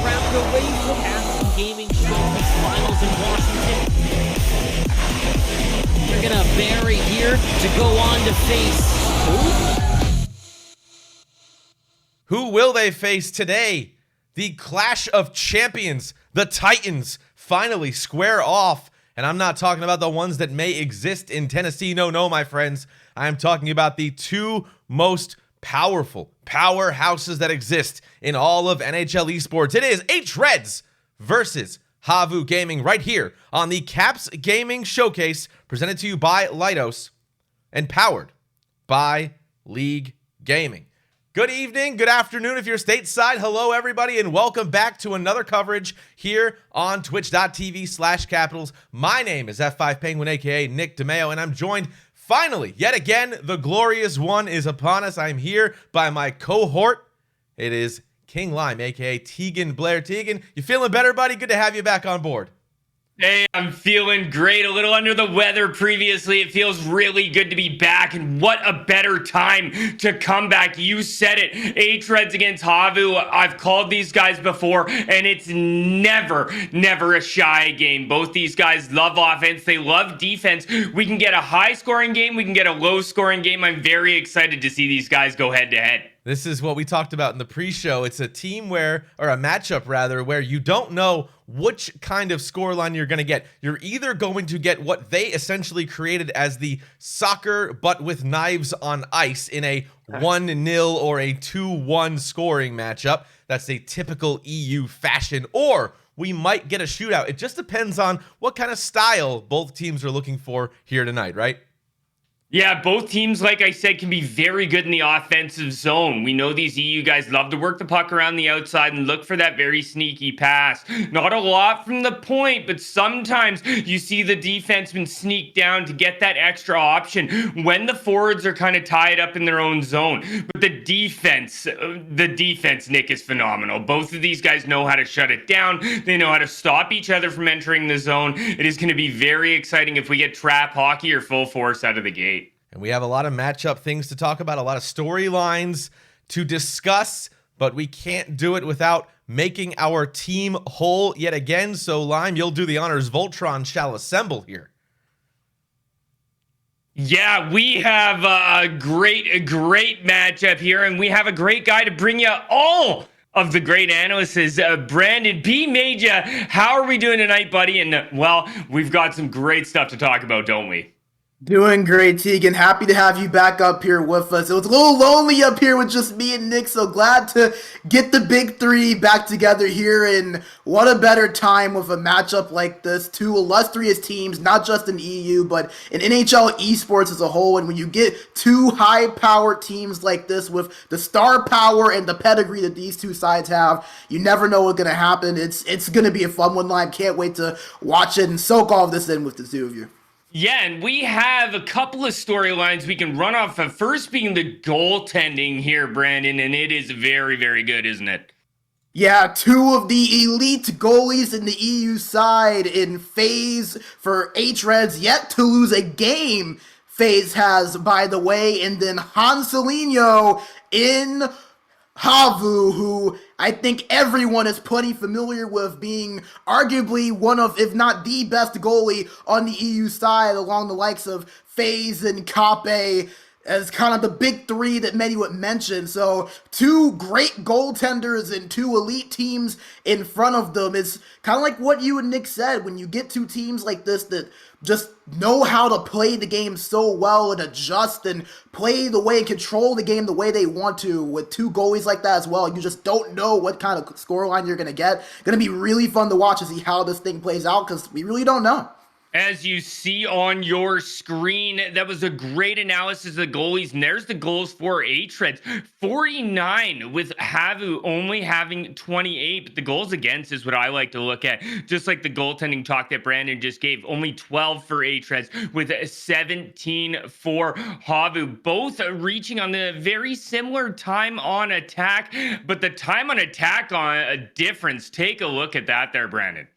round away from HAVU Gaming Showcase Finals in Washington. They're gonna bury here to go on to face Who will they face today? The Clash of Champions. The Titans finally square off. And I'm not talking about the ones that may exist in Tennessee. No, my friends. I am talking about the two most powerful powerhouses that exist in all of NHL esports. It is hREDs versus HAVU Gaming right here on the Caps Gaming Showcase, presented to you by Leidos and powered by Leaguegaming. Good evening, good afternoon if you're stateside. Hello, everybody, and welcome back to another coverage here on twitch.tv/capitals. My name is F5 Penguin, aka Nick DeMeo, and I'm joined finally, yet again, the glorious one is upon us. I'm here by my cohort. It is King Lime, aka Tegan Blair. Tegan, you feeling better, buddy? Good to have you back on board. Hey, I'm feeling great. A little under the weather previously. It feels really good to be back, and what a better time to come back. You said it. hREDs against HAVU. I've called these guys before, and it's never a shy game. Both these guys love offense. They love defense. We can get a high-scoring game. We can get a low-scoring game. I'm very excited to see these guys go head-to-head. This is what we talked about in the pre-show. It's a team where, or a matchup rather, where you don't know which kind of scoreline you're going to get. You're either going to get what they essentially created as the soccer but with knives on ice in a 1-0 or a 2-1 scoring matchup. That's a typical EU fashion. Or we might get a shootout. It just depends on what kind of style both teams are looking for here tonight, right? Yeah, both teams, like I said, can be very good in the offensive zone. We know these EU guys love to work the puck around the outside and look for that very sneaky pass. Not a lot from the point, but sometimes you see the defenseman sneak down to get that extra option when the forwards are kind of tied up in their own zone. But the defense, Nick, is phenomenal. Both of these guys know how to shut it down. They know how to stop each other from entering the zone. It is going to be very exciting if we get trap hockey or full force out of the gate. And we have a lot of matchup things to talk about, a lot of storylines to discuss, but we can't do it without making our team whole yet again. So, Lime, you'll do the honors. Voltron shall assemble here. Yeah, we have a great matchup here, and we have a great guy to bring you all of the great analysts. Brandon, bMaJuH, how are we doing tonight, buddy? And, well, we've got some great stuff to talk about, don't we? Doing great, Tegan. Happy to have you back up here with us. It was a little lonely up here with just me and Nick, so glad to get the big three back together here. And what a better time with a matchup like this. Two illustrious teams, not just in EU, but in NHL esports as a whole. And when you get two high-powered teams like this with the star power and the pedigree that these two sides have, you never know what's going to happen. It's going to be a fun one. Line. Can't wait to watch it and soak all of this in with the two of you. Yeah, and we have a couple of storylines we can run off of. First being the goaltending here, Brandon, and it is very, very good, isn't it? Yeah, two of the elite goalies in the EU side in FaZe for hREDs, yet to lose a game. FaZe has, by the way, and then Hanselino in HAVU, who I think everyone is plenty familiar with, being arguably one of, if not the best goalie on the EU side, along the likes of FaZe and Kape, as kind of the big three that many would mention. So two great goaltenders and two elite teams in front of them. It's kind of like what you and Nick said, when you get two teams like this that just know how to play the game so well and adjust and play the way and control the game the way they want to, with two goalies like that as well. You just don't know what kind of scoreline you're going to get. Going to be really fun to watch and see how this thing plays out, because we really don't know. As you see on your screen, that was a great analysis of the goalies, and there's the goals for hREDs. 49 with HAVU only having 28, but the goals against is what I like to look at. Just like the goaltending talk that Brandon just gave, only 12 for hREDs with 17 for HAVU. Both reaching on the very similar time on attack, but the time on attack on a difference. Take a look at that there, Brandon.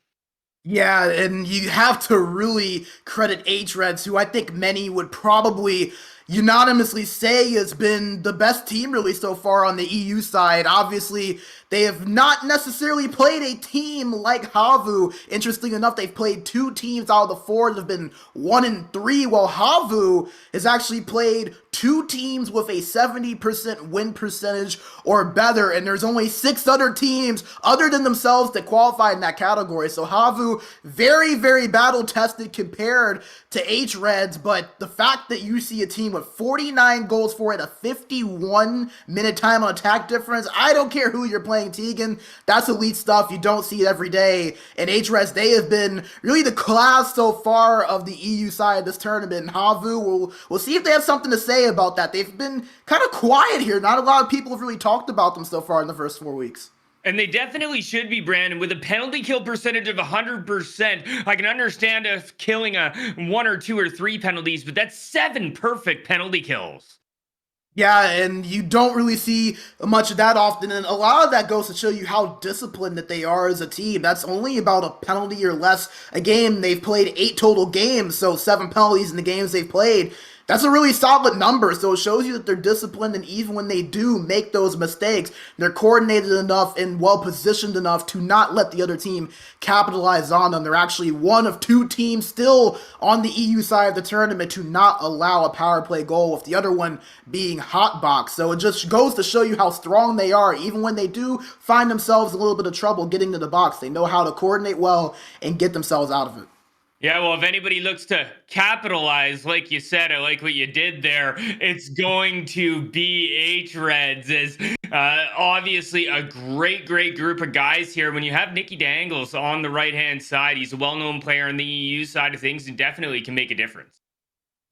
Yeah, and you have to really credit hREDs, who I think many would probably, unanimously say has been the best team really so far on the EU side. Obviously, they have not necessarily played a team like HAVU. Interesting enough, they've played 2 teams out of the 4 that have been 1-3, while HAVU has actually played 2 teams with a 70% win percentage or better, and there's only 6 other teams other than themselves that qualify in that category. So HAVU, very, very battle-tested compared to hREDs, but the fact that you see a team with 49 goals for it, a 51-minute time on attack difference, I don't care who you're playing, Tegan, that's elite stuff. You don't see it every day. And hREDs, they have been really the class so far of the EU side of this tournament. And HAVU, we'll see if they have something to say about that. They've been kind of quiet here. Not a lot of people have really talked about them so far in the first 4 weeks. And they definitely should be, Brandon. With a penalty kill percentage of 100%, I can understand if killing a 1 or 2 or 3 penalties, but that's 7 perfect penalty kills. Yeah, and you don't really see much of that often, and a lot of that goes to show you how disciplined that they are as a team. That's only about a penalty or less a game. They've played 8 total games, so 7 penalties in the games they've played. That's a really solid number, so it shows you that they're disciplined, and even when they do make those mistakes, they're coordinated enough and well-positioned enough to not let the other team capitalize on them. They're actually one of 2 teams still on the EU side of the tournament to not allow a power play goal, with the other one being hotbox. So it just goes to show you how strong they are. Even when they do find themselves in a little bit of trouble getting to the box, they know how to coordinate well and get themselves out of it. Yeah, well, if anybody looks to capitalize, like you said, I like what you did there, it's going to be hREDs. As obviously a great group of guys here. When you have Nicky Dangles on the right-hand side, he's a well-known player on the EU side of things and definitely can make a difference.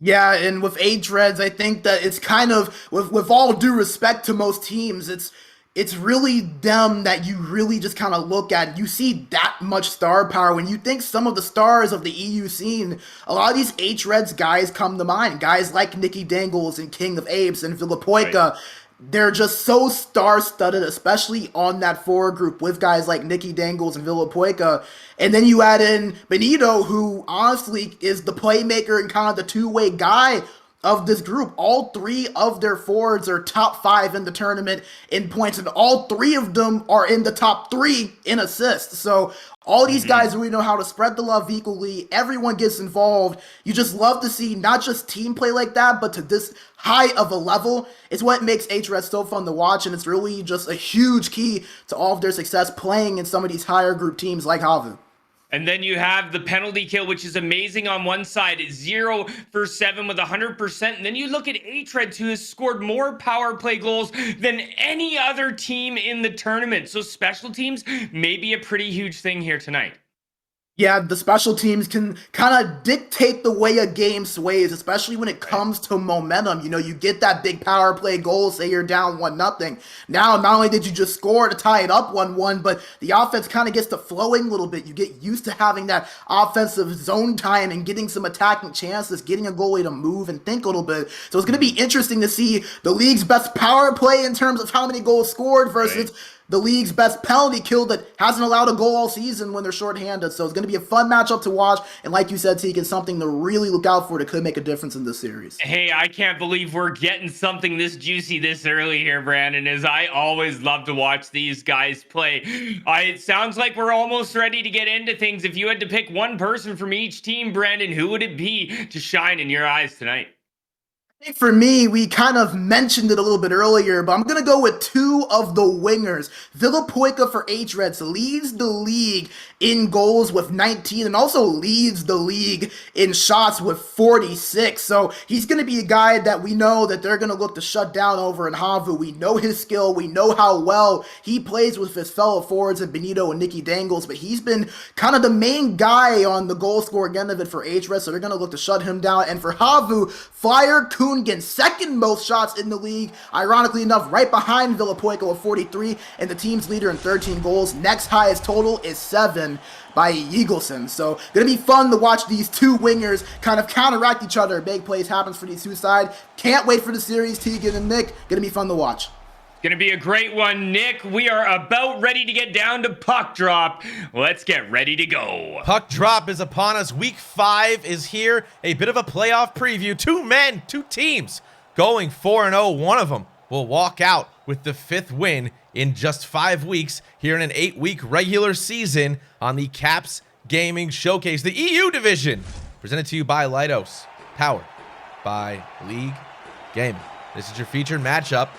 Yeah, and with hREDs, I think that it's kind of, with all due respect to most teams, it's really them that you really just kind of look at. You see that much star power. When you think some of the stars of the EU scene, a lot of these hREDs guys come to mind. Guys like Nicky Dangles and King of Apes and Villapoica. Right. They're just so star-studded, especially on that forward group with guys like Nicky Dangles and Villapoica. And then you add in Benito, who honestly is the playmaker and kind of the two-way guy of this group. All 3 of their forwards are top 5 in the tournament in points, and all 3 of them are in the top 3 in assists. So all these guys really know how to spread the love equally. Everyone gets involved. You just love to see not just team play like that, but to this high of a level. It's what makes hREDs so fun to watch, and it's really just a huge key to all of their success playing in some of these higher group teams like HAVU. And then you have the penalty kill, which is amazing on one side, 0 for 7 with 100%. And then you look at hREDs, who has scored more power play goals than any other team in the tournament. So special teams may be a pretty huge thing here tonight. Yeah, the special teams can kind of dictate the way a game sways, especially when it comes to momentum. You know, you get that big power play goal, say you're down 1-0. Now, not only did you just score to tie it up 1-1, but the offense kind of gets to flowing a little bit. You get used to having that offensive zone time and getting some attacking chances, getting a goalie to move and think a little bit. So it's going to be interesting to see the league's best power play in terms of how many goals scored versus the league's best penalty kill that hasn't allowed a goal all season when they're shorthanded. So it's going to be a fun matchup to watch. And like you said, Tegan, something to really look out for that could make a difference in this series. Hey, I can't believe we're getting something this juicy this early here, Brandon, as I always love to watch these guys play. It sounds like we're almost ready to get into things. If you had to pick one person from each team, Brandon, who would it be to shine in your eyes tonight? I think for me, we kind of mentioned it a little bit earlier, but I'm going to go with 2 of the wingers. Villapoica for hREDs leads the league in goals with 19 and also leads the league in shots with 46. So he's going to be a guy that we know that they're going to look to shut down over in HAVU. We know his skill. We know how well he plays with his fellow forwards and Benito and Nicky Dangles, but he's been kind of the main guy on the goal scoring end of it for hREDs, so they're going to look to shut him down. And for HAVU, Flyer Kungen, second most shots in the league, ironically enough, right behind Villapoica with 43, and the team's leader in 13 goals. Next highest total is 7 by Eagleson. So gonna be fun to watch these 2 wingers kind of counteract each other. Big plays happens for these 2 sides. Can't wait for the series, Tegan and Nick. Gonna be fun to watch. Gonna be a great one, Nick. We are about ready to get down to puck drop. Let's get ready to go. Puck drop is upon us. Week 5 is here. A bit of a playoff preview. 2 men, 2 teams going 4-0. One of them will walk out with the 5th win in just 5 weeks here in an 8-week regular season on the Caps Gaming Showcase, the EU division, presented to you by Leidos, powered by Leaguegaming. This is your featured matchup.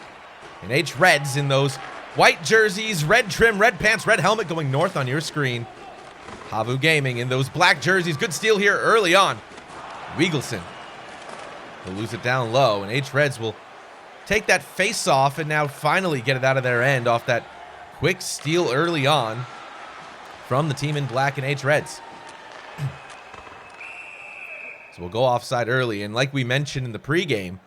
And hREDs in those white jerseys, red trim, red pants, red helmet going north on your screen. HAVU Gaming in those black jerseys. Good steal here early on. Weagleson will lose it down low, and hREDs will take that face off and now finally get it out of their end off that quick steal early on from the team in black and hREDs. So we'll go offside early, and like we mentioned in the pregame,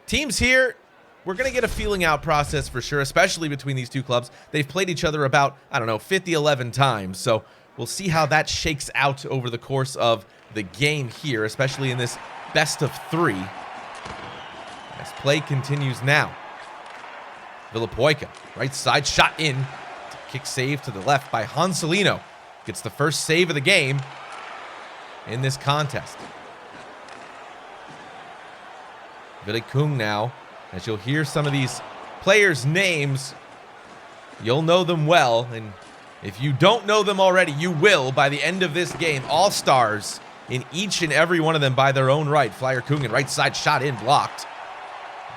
teams here, we're going to get a feeling out process for sure, especially between these two clubs. They've played each other about, 11 times. So we'll see how that shakes out over the course of the game here, especially in this best of 3. As play continues now. Villapoica, right side, shot in. Kick save to the left by Hanselino. Gets the first save of the game in this contest. Villapoica now. As you'll hear some of these players' names, you'll know them well. And if you don't know them already, you will by the end of this game. All-stars in each and every one of them by their own right. Flyer Kungan, right side shot in, blocked.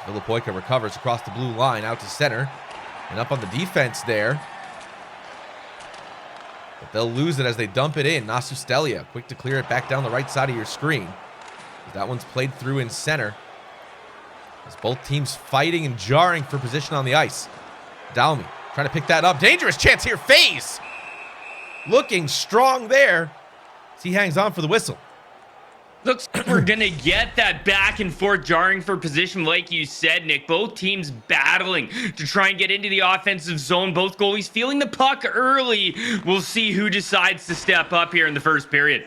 Villapoica recovers across the blue line, out to center. And up on the defense there. But they'll lose it as they dump it in. Nasustelia, quick to clear it back down the right side of your screen. That one's played through in center. As both teams fighting and jarring for position on the ice. Dalmy trying to pick that up. Dangerous chance here. FaZe looking strong there as he hangs on for the whistle. Looks like we're going to get that back and forth jarring for position like you said, Nick. Both teams battling to try and get into the offensive zone. Both goalies feeling the puck early. We'll see who decides to step up here in the first period.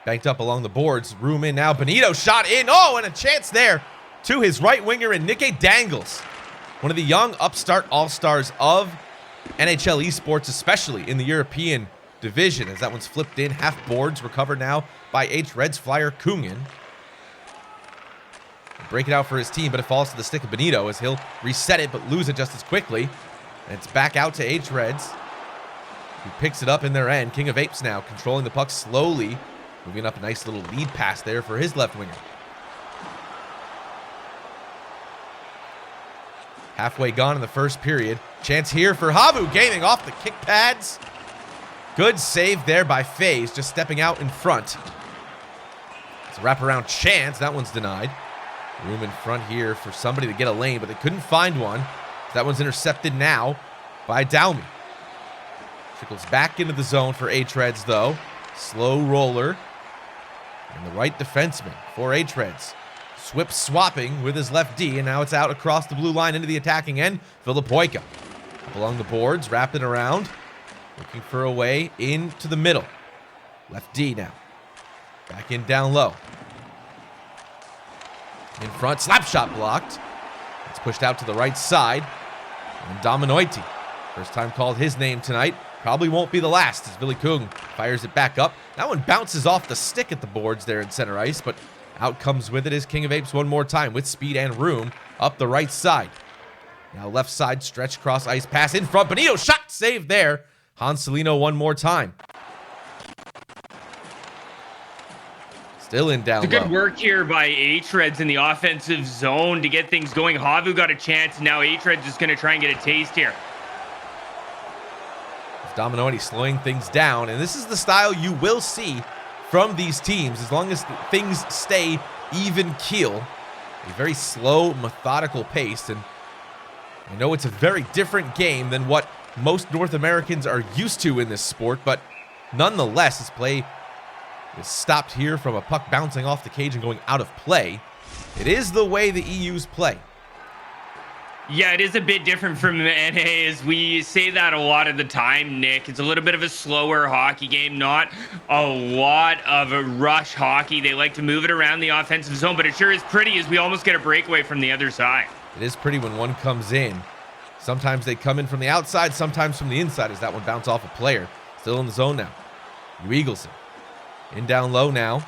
Banked up along the boards. Room in now. Benito shot in. Oh, and a chance there to his right winger in Nikke Dangles. One of the young upstart all-stars of NHL esports, especially in the European division, as that one's flipped in. Half boards recovered now by hREDs Flyer Kungan. Break it out for his team, but it falls to the stick of Benito as he'll reset it but lose it just as quickly. And it's back out to hREDs, who picks it up in their end. King of Apes now controlling the puck slowly, moving up a nice little lead pass there for his left winger. Halfway gone in the first period. Chance here for HAVU Gaming off the kick pads. Good save there by FaZe, just stepping out in front. It's a wraparound chance. That one's denied. Room in front here for somebody to get a lane, but they couldn't find one. That one's intercepted now by Dalmy. Trickles back into the zone for hREDs, though. Slow roller. And the right defenseman for hREDs. Swip swapping with his left D, and now it's out across the blue line into the attacking end. Villapoica up along the boards, wrapping around, looking for a way into the middle. Left D now. Back in down low. In front, slap shot blocked. It's pushed out to the right side. And Dominoiti, first time called his name tonight. Probably won't be the last as Billy Kung fires it back up. That one bounces off the stick at the boards there in center ice, but out comes with it is King of Apes one more time with speed and room up the right side. Now left side stretch cross ice pass in front. Benito shot save there. Hanselino one more time. Still in down low. Good work here by hREDs in the offensive zone to get things going. HAVU got a chance. Now hREDs is going to try and get a taste here. Dominoiti slowing things down, and this is the style you will see from these teams as long as things stay even keel. A very slow, methodical pace, and I know it's a very different game than what most North Americans are used to in this sport, but nonetheless, this play is stopped here from a puck bouncing off the cage and going out of play. It is the way the EUs play. Yeah, it is a bit different from NA, as we say that a lot of the time, Nick. It's a little bit of a slower hockey game, not a lot of a rush hockey. They like to move it around the offensive zone, but it sure is pretty as we almost get a breakaway from the other side. It is pretty when one comes in. Sometimes they come in from the outside, sometimes from the inside as that one bounce off a player. Still in the zone now. Eagleson. In down low now.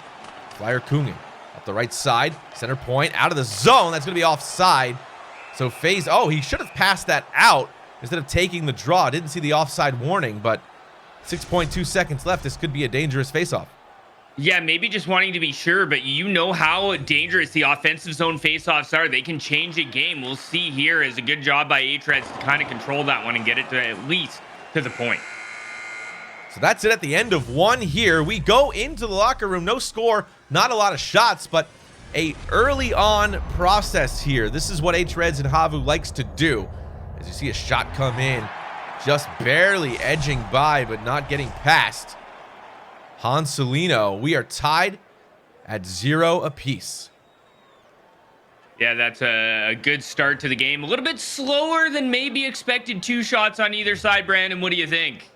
Flyer Kungen. Up the right side. Center point. Out of the zone. That's going to be offside. So FaZe, oh, he should have passed that out instead of taking the draw. Didn't see the offside warning, but 6.2 seconds left. This could be a dangerous face-off. Yeah, maybe just wanting to be sure, but you know how dangerous the offensive zone faceoffs are. They can change a game. We'll see here as a good job by hREDs to kind of control that one and get it to at least to the point. So that's it at the end of one here. We go into the locker room. No score, not a lot of shots, but a early on process here. This is what hREDs and HAVU likes to do. As you see a shot come in, just barely edging by, but not getting past. Hanselino, we are tied at 0 apiece. Yeah, that's a good start to the game. A little bit slower than maybe expected. 2 shots on either side. Brandon, what do you think?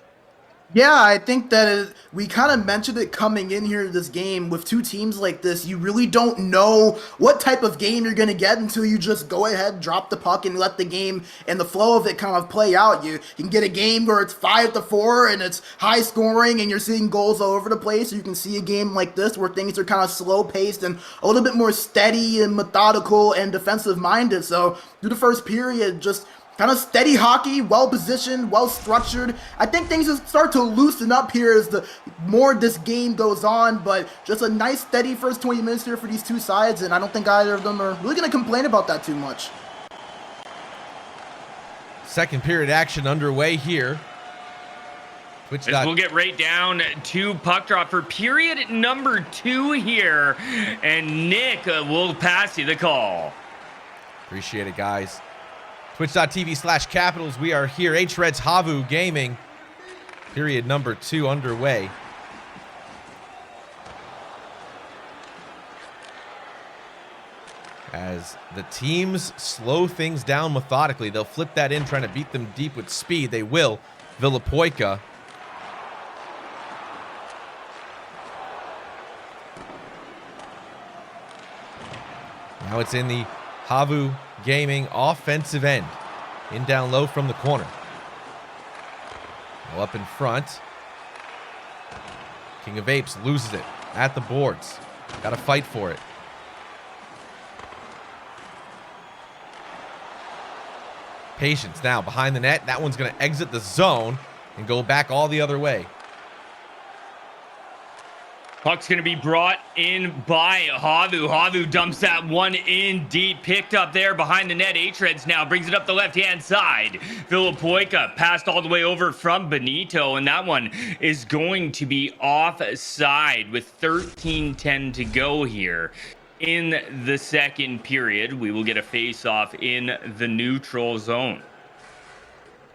Yeah, I think that we kind of mentioned it coming in here to this game. With two teams like this, you really don't know what type of game you're going to get until you just go ahead, drop the puck, and let the game and the flow of it kind of play out. You can get a game where it's 5-4 and it's high scoring and you're seeing goals all over the place. Or you can see a game like this where things are kind of slow paced and a little bit more steady and methodical and defensive minded. So through the first period, just kind of steady hockey, well-positioned, well-structured. I think things will start to loosen up here as the more this game goes on, but just a nice, steady first 20 minutes here for these two sides, and I don't think either of them are really going to complain about that too much. Second period action underway here. We'll get right down to puck drop for period number 2 here, and Nick will pass you the call. Appreciate it, guys. Twitch.tv/Capitals. We are here. hREDs HAVU Gaming. Period number 2 underway. As the teams slow things down methodically, they'll flip that in, trying to beat them deep with speed. They will. Villapoika. Now it's in the HAVU Gaming offensive end. In down low from the corner. Well, up in front. King of Apes loses it at the boards. Got to fight for it. Patience now behind the net. That one's going to exit the zone and go back all the other way. Puck's going to be brought in by HAVU. HAVU dumps that one in deep. Picked up there behind the net. hREDs now brings it up the left-hand side. Villapoika passed all the way over from Benito, and that one is going to be offside with 13:10 to go here. In the second period, we will get a face-off in the neutral zone.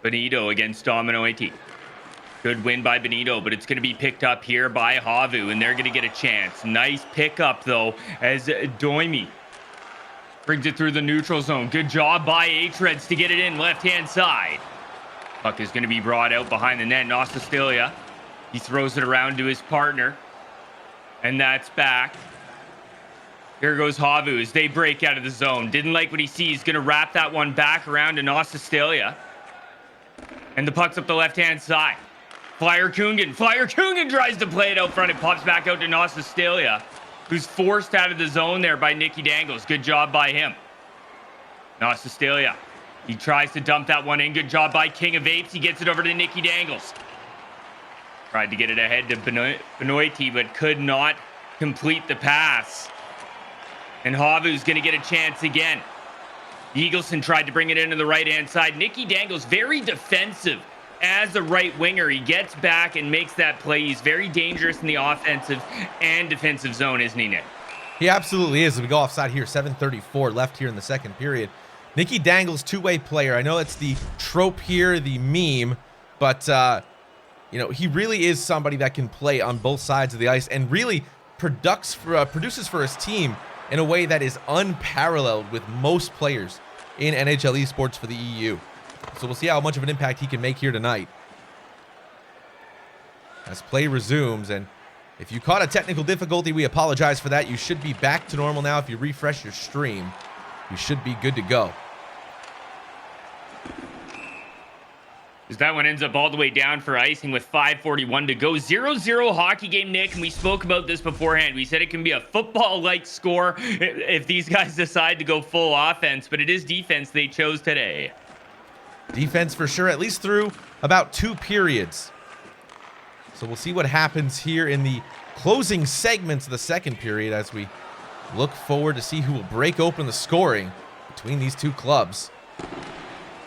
Benito against Dominoiti. Good win by Benito, but it's going to be picked up here by HAVU, and they're going to get a chance. Nice pickup, though, as Doimi brings it through the neutral zone. Good job by hREDs to get it in left-hand side. Puck is going to be brought out behind the net. Nostastilia, he throws it around to his partner, and that's back. Here goes HAVU as they break out of the zone. Didn't like what he sees. Going to wrap that one back around to Nostastilia. And the puck's up the left-hand side. Flyer Kungen tries to play it out front. It pops back out to Nostastilia, who's forced out of the zone there by Nicky Dangles. Good job by him. Nostastilia, he tries to dump that one in. Good job by King of Apes. He gets it over to Nicky Dangles. Tried to get it ahead to Benoiti, but could not complete the pass. And HAVU's going to get a chance again. Eagleson tried to bring it into the right-hand side. Nicky Dangles, very defensive as a right winger. He gets back and makes that play. He's very dangerous in the offensive and defensive zone, isn't he, Nick? He absolutely is. We go offside here. 7:34 left here in the second period. Nicky Dangles, two-way player. I know it's the trope here, the meme, but you know, he really is somebody that can play on both sides of the ice and really produces for his team in a way that is unparalleled with most players in NHL esports for the EU. So we'll see how much of an impact he can make here tonight. As play resumes, and if you caught a technical difficulty, we apologize for that. You should be back to normal now. If you refresh your stream, you should be good to go. As that one ends up all the way down for icing with 5:41 to go. 0-0 hockey game, Nick, and we spoke about this beforehand. We said it can be a football-like score if these guys decide to go full offense, but it is defense they chose today. Defense for sure, at least through about 2 periods. So we'll see what happens here in the closing segments of the second period as we look forward to see who will break open the scoring between these two clubs.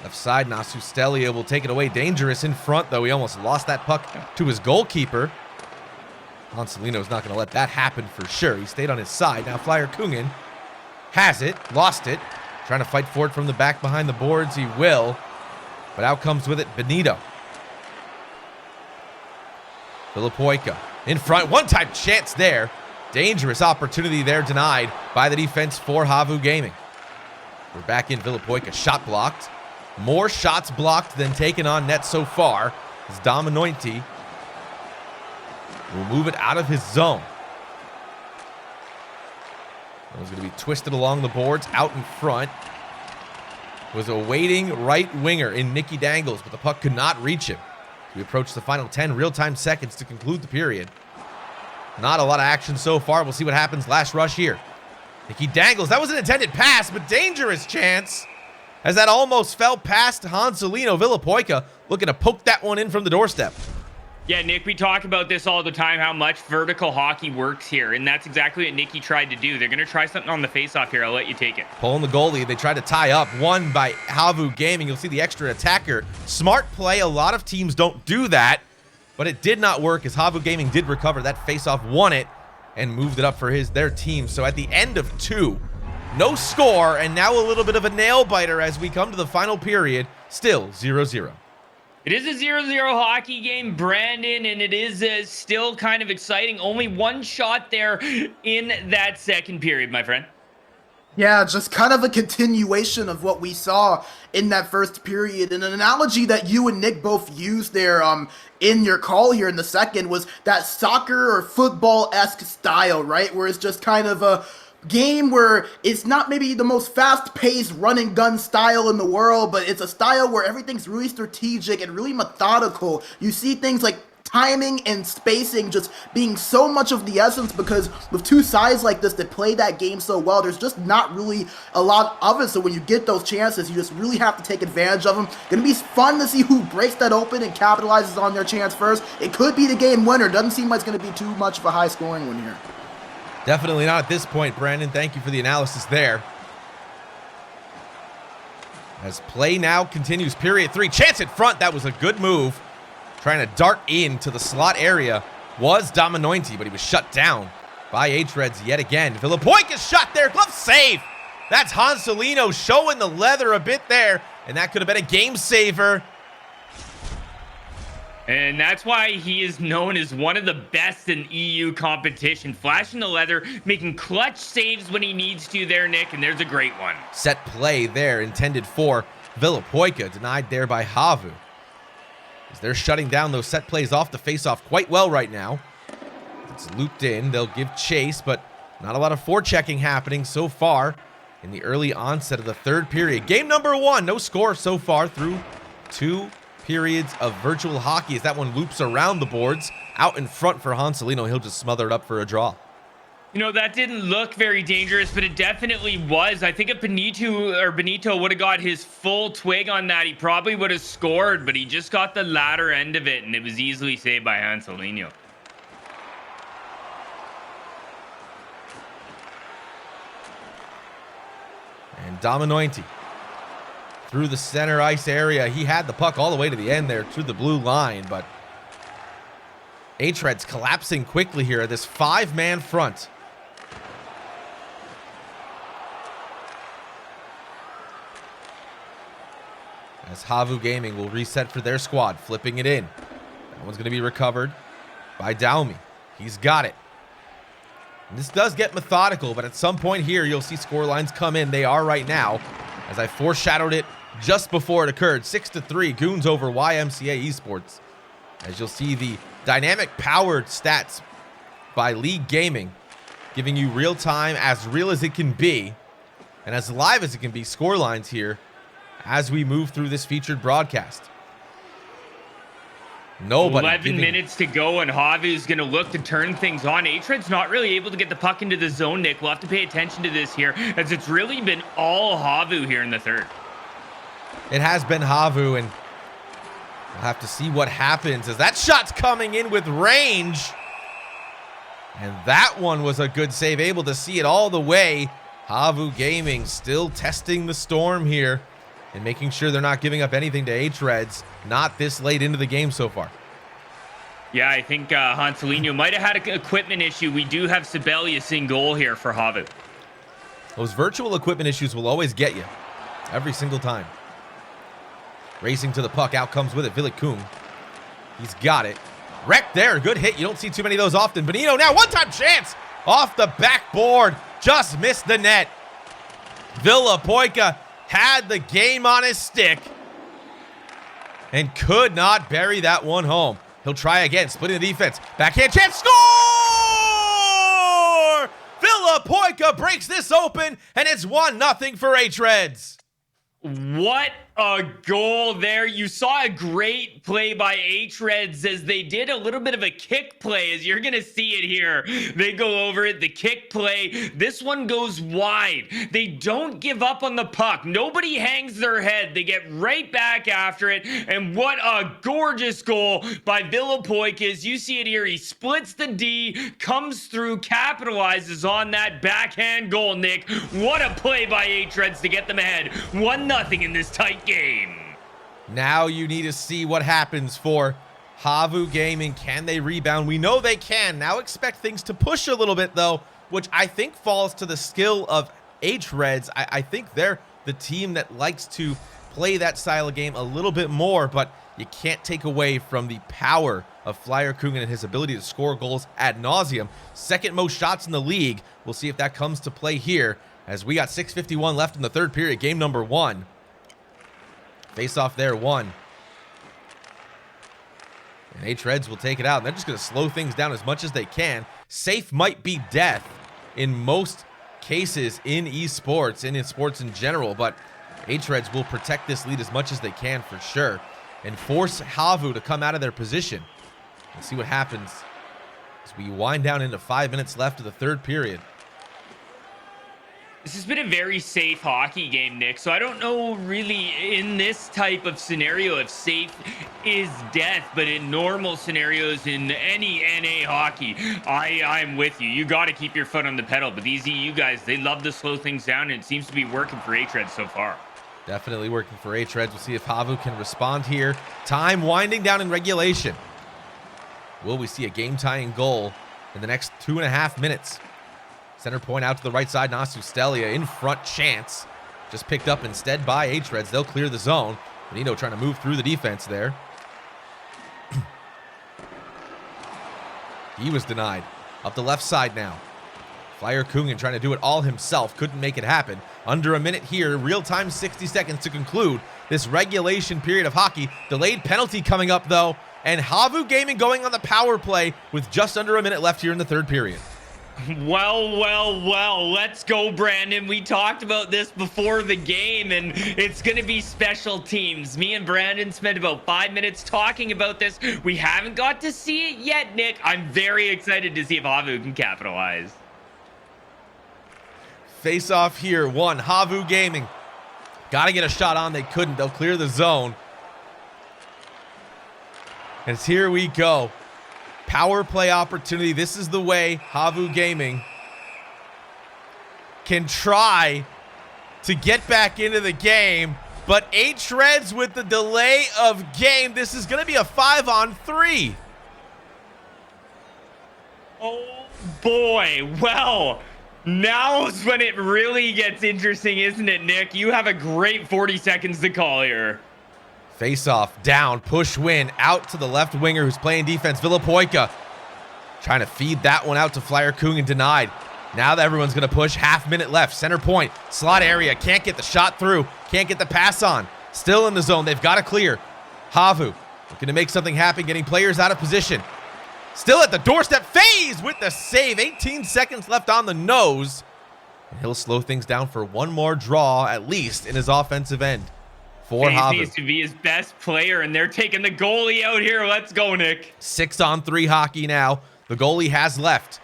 Left side, Nasu Stelia will take it away. Dangerous in front, though. He almost lost that puck to his goalkeeper. Hanselino's not going to let that happen for sure. He stayed on his side. Now Flyer Kungen has it, lost it. Trying to fight for it from the back behind the boards. He will. But out comes with it Benito. Filipoika in front. One-time chance there. Dangerous opportunity there denied by the defense for HAVU Gaming. We're back in. Filipoika shot blocked. More shots blocked than taken on net so far as Dominointi will move it out of his zone. That was going to be twisted along the boards out in front. Was a waiting right winger in Nicky Dangles, but the puck could not reach him. We approach the final 10 real-time seconds to conclude the period. Not a lot of action so far. We'll see what happens. Last rush here. Nicky Dangles. That was an intended pass, but dangerous chance as that almost fell past Hanselino. Filipoika looking to poke that one in from the doorstep. Yeah, Nick, we talk about this all the time, how much vertical hockey works here, and that's exactly what Nicky tried to do. They're going to try something on the faceoff here. I'll let you take it. Pulling the goalie. They tried to tie up. Won by HAVU Gaming. You'll see the extra attacker. Smart play. A lot of teams don't do that, but it did not work as HAVU Gaming did recover that faceoff, won it, and moved it up for their team. So at the end of 2, no score, and now a little bit of a nail-biter as we come to the final period. Still 0-0. It is a 0-0 hockey game, Brandon, and it is still kind of exciting. Only one shot there in that second period, my friend. Yeah, just kind of a continuation of what we saw in that first period. And an analogy that you and Nick both used there in your call here in the second was that soccer or football-esque style, right? Where it's just kind of a game where it's not maybe the most fast-paced run-and-gun style in the world, but it's a style where everything's really strategic and really methodical. You see things like timing and spacing just being so much of the essence, because with two sides like this that play that game so well, there's just not really a lot of it. So when you get those chances, you just really have to take advantage of them. Gonna be fun to see who breaks that open and capitalizes on their chance first. It could be the game winner. Doesn't seem like it's gonna be too much of a high-scoring one here. Definitely not at this point, Brandon. Thank you for the analysis there. As play now continues, period 3. Chance in front. That was a good move. Trying to dart into the slot area was Dominointi, but he was shut down by hREDs yet again. Filipoika's shot there. Glove save. That's Hanselino showing the leather a bit there, and that could have been a game saver. And that's why he is known as one of the best in EU competition. Flashing the leather, making clutch saves when he needs to there, Nick, and there's a great one. Set play there intended for Filipoika, denied there by HAVU. As they're shutting down those set plays off the face-off quite well right now. It's looped in. They'll give chase, but not a lot of forechecking happening so far in the early onset of the third period. Game number 1, no score so far through 2 periods of virtual hockey as that one loops around the boards. Out in front for Hanselino. He'll just smother it up for a draw. You know, that didn't look very dangerous, but it definitely was. I think if Benito would have got his full twig on that, he probably would have scored, but he just got the latter end of it, and it was easily saved by Hanselino. And Dominointi through the center ice area. He had the puck all the way to the end there, to the blue line, but hREDs collapsing quickly here at this 5-man front. As HAVU Gaming will reset for their squad, flipping it in. That one's going to be recovered by Daumi. He's got it. And this does get methodical, but at some point here, you'll see score lines come in. They are right now, as I foreshadowed it just before it occurred. 6-3, Goons over YMCA Esports. As you'll see the dynamic powered stats by Leaguegaming, giving you real time, as real as it can be, and as live as it can be, score lines here as we move through this featured broadcast. Nobody 11 giving- minutes to go, and HAVU's going to look to turn things on. hREDs not really able to get the puck into the zone, Nick. We'll have to pay attention to this here, as it's really been all HAVU here in the third. It has been HAVU, and we'll have to see what happens as that shot's coming in with range. And that one was a good save, able to see it all the way. HAVU Gaming still testing the storm here and making sure they're not giving up anything to hREDs, not this late into the game so far. Yeah, I think Hanselino might have had an equipment issue. We do have Sibelius in goal here for HAVU. Those virtual equipment issues will always get you, every single time. Racing to the puck, out comes with it, Leaguegaming. He's got it. Wrecked there, good hit. You don't see too many of those often. Bonino now, one-time chance off the backboard. Just missed the net. Villapoica had the game on his stick and could not bury that one home. He'll try again, splitting the defense. Backhand chance, score! Villapoica breaks this open, and it's 1-0 for hREDs. What a goal there. You saw a great play by hREDs as they did a little bit of a kick play, as you're going to see it here. They go over it, the kick play. This one goes wide. They don't give up on the puck. Nobody hangs their head. They get right back after it. And what a gorgeous goal by Villapoica. As you see it here, he splits the D, comes through, capitalizes on that backhand goal, Nick. What a play by hREDs to get them ahead. 1-0 in this tight game. Now you need to see what happens for HAVU Gaming. Can they rebound? We know they can. Now expect things to push a little bit, though, which I think falls to the skill of hREDs. I think they're the team that likes to play that style of game a little bit more, but you can't take away from the power of Leaguegaming and his ability to score goals ad nauseum. Second most shots in the league. We'll see if that comes to play here, as we got 6:51 left in the third period, game number 1. Face off there, 1. And hREDs will take it out. And they're just going to slow things down as much as they can. Safe might be death in most cases in esports and in sports in general, but hREDs will protect this lead as much as they can for sure and force HAVU to come out of their position. Let's see what happens as we wind down into 5 minutes left of the third period. This has been a very safe hockey game, Nick, so I don't know really in this type of scenario if safe is death, but in normal scenarios in any NA hockey, I'm with you. You got to keep your foot on the pedal, but these EU guys, they love to slow things down, and it seems to be working for hREDs so far. Definitely working for hREDs. We'll see if HAVU can respond here. Time winding down in regulation. Will we see a game-tying goal in the next 2.5 minutes? Center point out to the right side. Nasu Stelia in front, chance. Just picked up instead by hREDs. They'll clear the zone. Bonino trying to move through the defense there. He was denied. Up the left side now. Leaguegaming trying to do it all himself. Couldn't make it happen. Under a minute here. Real time 60 seconds to conclude this regulation period of hockey. Delayed penalty coming up though. And HAVU Gaming going on the power play with just under a minute left here in the third period. Well, let's go, Brandon. We talked about this before the game, and it's going to be special teams. Me and Brandon spent about 5 minutes talking about this. We haven't got to see it yet, Nick. I'm very excited to see if HAVU can capitalize. Face off here, 1. HAVU Gaming. Got to get a shot on. They couldn't. They'll clear the zone. And here we go. Power play opportunity. This is the way HAVU Gaming can try to get back into the game, but hREDs with the delay of game. This is going to be a 5-on-3. Oh boy. Well, now's when it really gets interesting, isn't it, Nick? You have a great 40 seconds to call here. Face off, down, push win, out to the left winger who's playing defense, Villapoica. Trying to feed that one out to Leaguegaming and denied. Now that everyone's going to push, half minute left, center point, slot area, can't get the shot through, can't get the pass on. Still in the zone, they've got to clear. HAVU looking to make something happen, getting players out of position. Still at the doorstep, FaZe with the save, 18 seconds left on the nose. And he'll slow things down for one more draw, at least in his offensive end. for FaZe HAVU. needs to be his best player, and they're taking the goalie out here. Let's go, Nick. 6-on-3 hockey now. The goalie has left.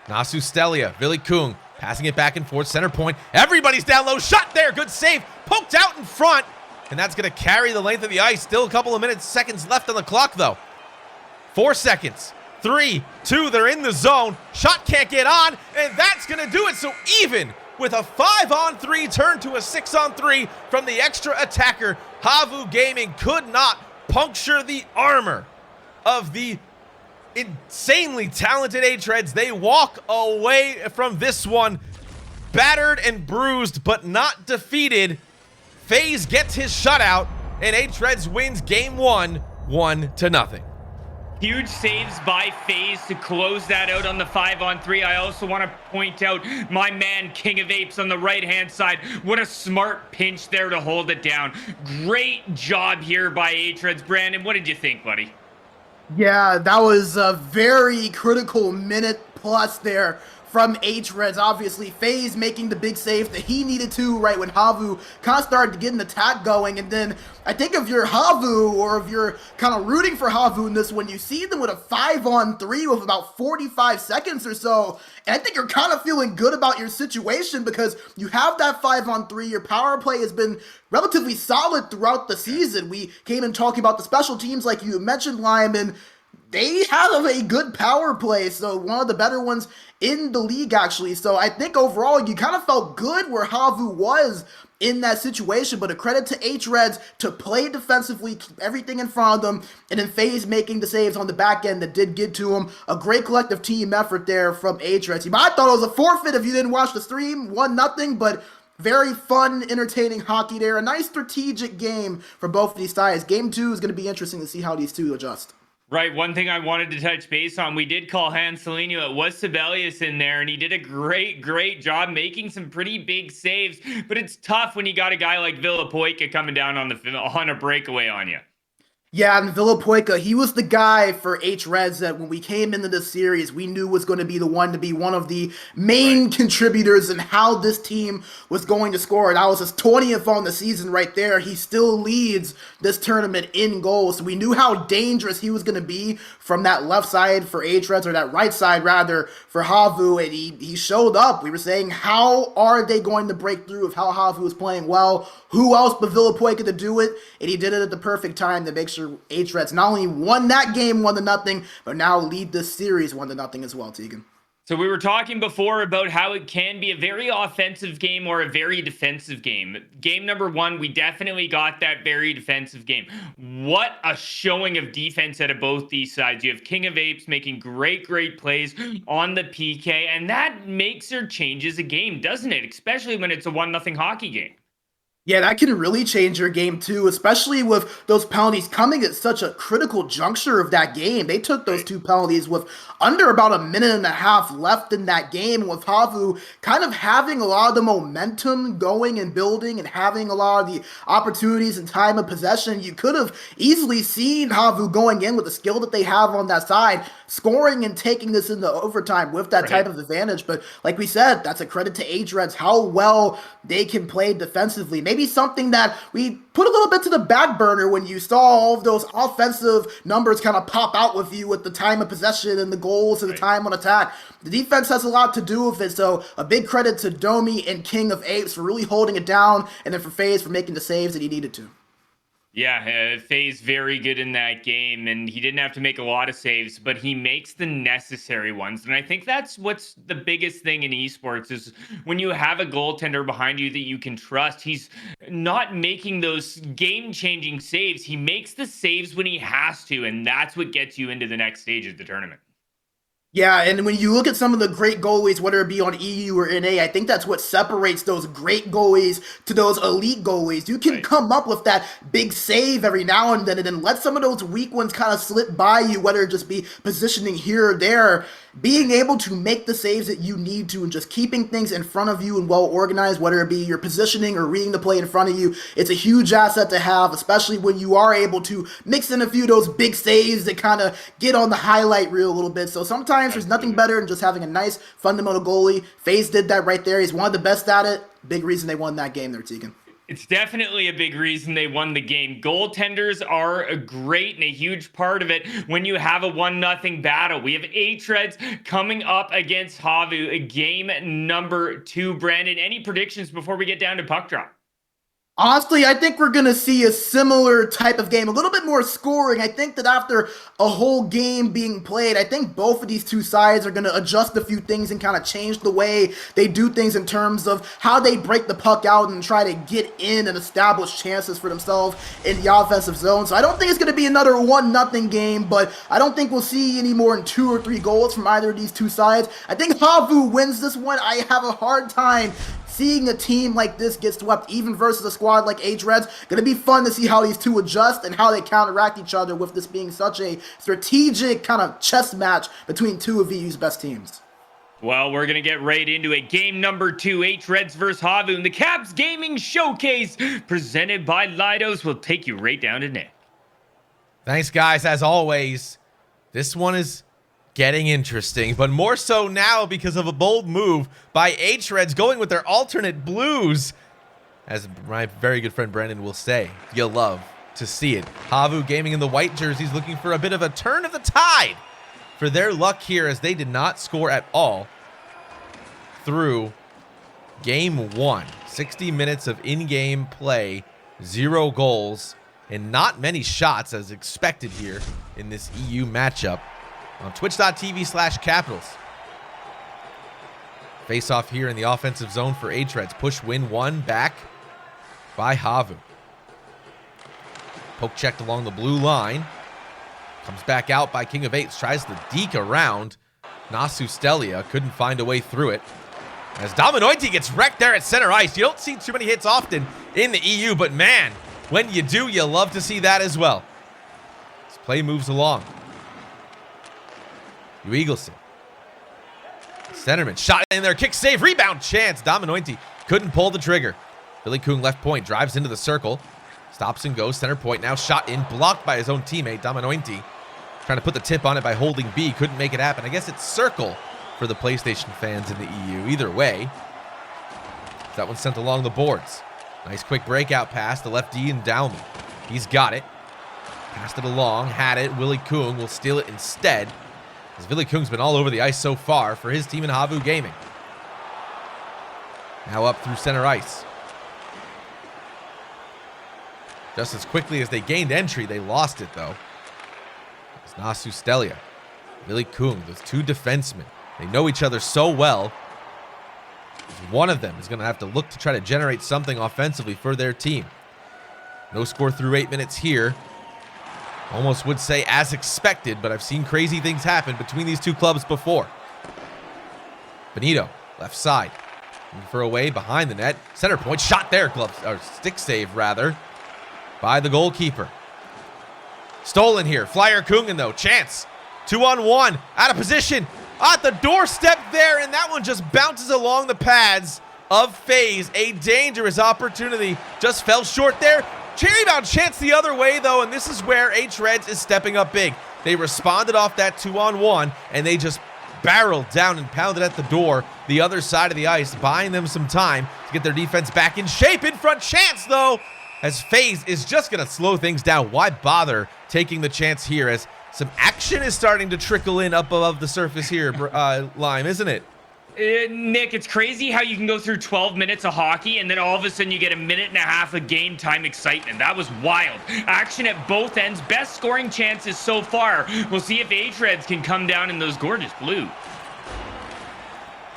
Nasu Stelia, Billy Kung, passing it back and forth, center point. Everybody's down low, shot there, good save, poked out in front, and that's gonna carry the length of the ice. Still a couple of seconds left on the clock though. 4 seconds, 3, 2, they're in the zone. Shot can't get on, and that's gonna do it. So even with a 5-on-3 turn to a 6-on-3 from the extra attacker, HAVU Gaming could not puncture the armor of the insanely talented hREDs. They walk away from this one battered and bruised, but not defeated. FaZe gets his shutout, and hREDs wins game 1, 1-0. Huge saves by FaZe to close that out on the 5-on-3. I also want to point out my man King of Apes on the right-hand side. What a smart pinch there to hold it down. Great job here by hREDs. Brandon, what did you think, buddy? Yeah, that was a very critical minute plus there from hREDs. Obviously, FaZe making the big save that he needed to right when HAVU kind of started to get an attack going. And then I think if you're HAVU, or if you're kind of rooting for HAVU in this one, you see them with a 5-on-3 with about 45 seconds or so. And I think you're kind of feeling good about your situation because you have that 5-on-3. Your power play has been relatively solid throughout the season. We came in talking about the special teams like you mentioned, Lyman. They have a good power play, so one of the better ones in the league, actually. So I think overall, you kind of felt good where HAVU was in that situation, but a credit to hREDs to play defensively, keep everything in front of them, and then FaZe making the saves on the back end that did get to him. A great collective team effort there from hREDs. I thought it was a forfeit if you didn't watch the stream, 1-0, but very fun, entertaining hockey there. A nice strategic game for both of these sides. Game 2 is going to be interesting to see how these two adjust. Right, one thing I wanted to touch base on, we did call Hans Selino. It was Sibelius in there, and he did a great job making some pretty big saves. But it's tough when you got a guy like Villapoika coming down on a breakaway on you. Yeah, and Villapoika, he was the guy for hREDs that when we came into this series, we knew was going to be the one to be one of the main contributors in how this team was going to score. That was his 20th on the season right there. He still leads this tournament in goals. So we knew how dangerous he was going to be from that left side for hREDs, or that right side rather for HAVU, and he showed up. We were saying, how are they going to break through if how HAVU was playing well? Who else but Villapoika to do it? And he did it at the perfect time to make sure hREDs not only won that game 1-0, but now lead this series 1-0 as well, Tegan. So we were talking before about how it can be a very offensive game or a very defensive game. Game number 1, we definitely got that very defensive game. What a showing of defense out of both these sides. You have King of Apes making great plays on the PK, and that makes or changes a game, doesn't it? Especially when it's a 1-0 hockey game. Yeah, that can really change your game too, especially with those penalties coming at such a critical juncture of that game. They took those 2 penalties with under about a minute and a half left in that game, with HAVU kind of having a lot of the momentum going and building and having a lot of the opportunities and time of possession. You could have easily seen HAVU going in with the skill that they have on that side, scoring and taking this into overtime with that type of advantage. But like we said, that's a credit to hREDs, how well they can play defensively. Maybe something that we put a little bit to the back burner when you saw all of those offensive numbers kind of pop out with you with the time of possession and the goals and the time on attack. The defense has a lot to do with it, so a big credit to Domi and King of Apes for really holding it down, and then for FaZe for making the saves that he needed to. Yeah, FaZe very good in that game, and he didn't have to make a lot of saves, but he makes the necessary ones. And I think that's what's the biggest thing in esports is when you have a goaltender behind you that you can trust. He's not making those game-changing saves. He makes the saves when he has to, and that's what gets you into the next stage of the tournament. Yeah, and when you look at some of the great goalies, whether it be on EU or NA, I think that's what separates those great goalies to those elite goalies. You can come up with that big save every now and then let some of those weak ones kind of slip by you, whether it just be positioning here or there. Being able to make the saves that you need to and just keeping things in front of you and well organized, whether it be your positioning or reading the play in front of you, it's a huge asset to have, especially when you are able to mix in a few of those big saves that kind of get on the highlight reel a little bit. So sometimes there's nothing better than just having a nice fundamental goalie. FaZe did that right there. He's one of the best at it. Big reason they won that game there, Tegan. It's definitely a big reason they won the game. Goaltenders are a great and a huge part of it when you have a 1-0 battle. We have hREDs coming up against HAVU, game number 2. Brandon, any predictions before we get down to puck drop? Honestly, I think we're going to see a similar type of game, a little bit more scoring. I think that after a whole game being played, I think both of these two sides are going to adjust a few things and kind of change the way they do things in terms of how they break the puck out and try to get in and establish chances for themselves in the offensive zone. So I don't think it's going to be another 1-0 game, but I don't think we'll see any more than 2 or 3 goals from either of these two sides. I think HAVU wins this one. I have a hard time seeing a team like this get swept, even versus a squad like hREDs. Gonna be fun to see how these two adjust and how they counteract each other, with this being such a strategic kind of chess match between two of EU's best teams. Well, we're going to get right into it. Game number 2, hREDs versus HAVU, and the HAVU Gaming Showcase presented by Leidos will take you right down to net. Thanks, guys. As always, this one is getting interesting, but more so now because of a bold move by hREDs going with their alternate blues. As my very good friend Brandon will say, you'll love to see it. HAVU Gaming in the white jerseys looking for a bit of a turn of the tide for their luck here, as they did not score at all through game 1. 60 minutes of in-game play, 0 goals, and not many shots as expected here in this EU matchup on twitch.tv/capitals. Face off here in the offensive zone for hREDs. Push win 1 back by HAVU. Poke checked along the blue line. Comes back out by King of Eights. Tries to deke around Nasu Stelia. Couldn't find a way through it. As bMaJuH gets wrecked there at center ice. You don't see too many hits often in the EU, but man, when you do, you love to see that as well. This play moves along. Eagleson. Centerman shot in there, kick save, rebound chance. bMaJuH couldn't pull the trigger. Billy Kung left point, drives into the circle. Stops and goes, center point now shot in, blocked by his own teammate, bMaJuH. Trying to put the tip on it by holding B, couldn't make it happen. I guess it's circle for the PlayStation fans in the EU. Either way, that one sent along the boards. Nice quick breakout pass to left D and Downey. He's got it. Passed it along, had it. Willie Kung will steal it instead, as Willie Kung's been all over the ice so far for his team in HAVU Gaming. Now up through center ice. Just as quickly as they gained entry, they lost it though. It's Nasu Stelia, Willie Kung, those two defensemen. They know each other so well. One of them is going to have to look to try to generate something offensively for their team. No score through 8 minutes here. Almost would say as expected, but I've seen crazy things happen between these two clubs before. Benito, left side. Looking for a way behind the net. Center point, shot there, or stick save rather, by the goalkeeper. Stolen here, Flyer Kungen though, chance. 2-on-1, out of position, at the doorstep there, and that one just bounces along the pads of FaZe. A dangerous opportunity, just fell short there. Cherry bound chance the other way though, and this is where hREDs is stepping up big. They responded off that 2-on-1, and they just barreled down and pounded at the door the other side of the ice, buying them some time to get their defense back in shape. In front chance though, as FaZe is just going to slow things down. Why bother taking the chance here, as some action is starting to trickle in up above the surface here, Lime, isn't it? Nick, it's crazy how you can go through 12 minutes of hockey and then all of a sudden you get a minute and a half of game time excitement. That was wild. Action at both ends. Best scoring chances so far. We'll see if hREDs can come down in those gorgeous blue.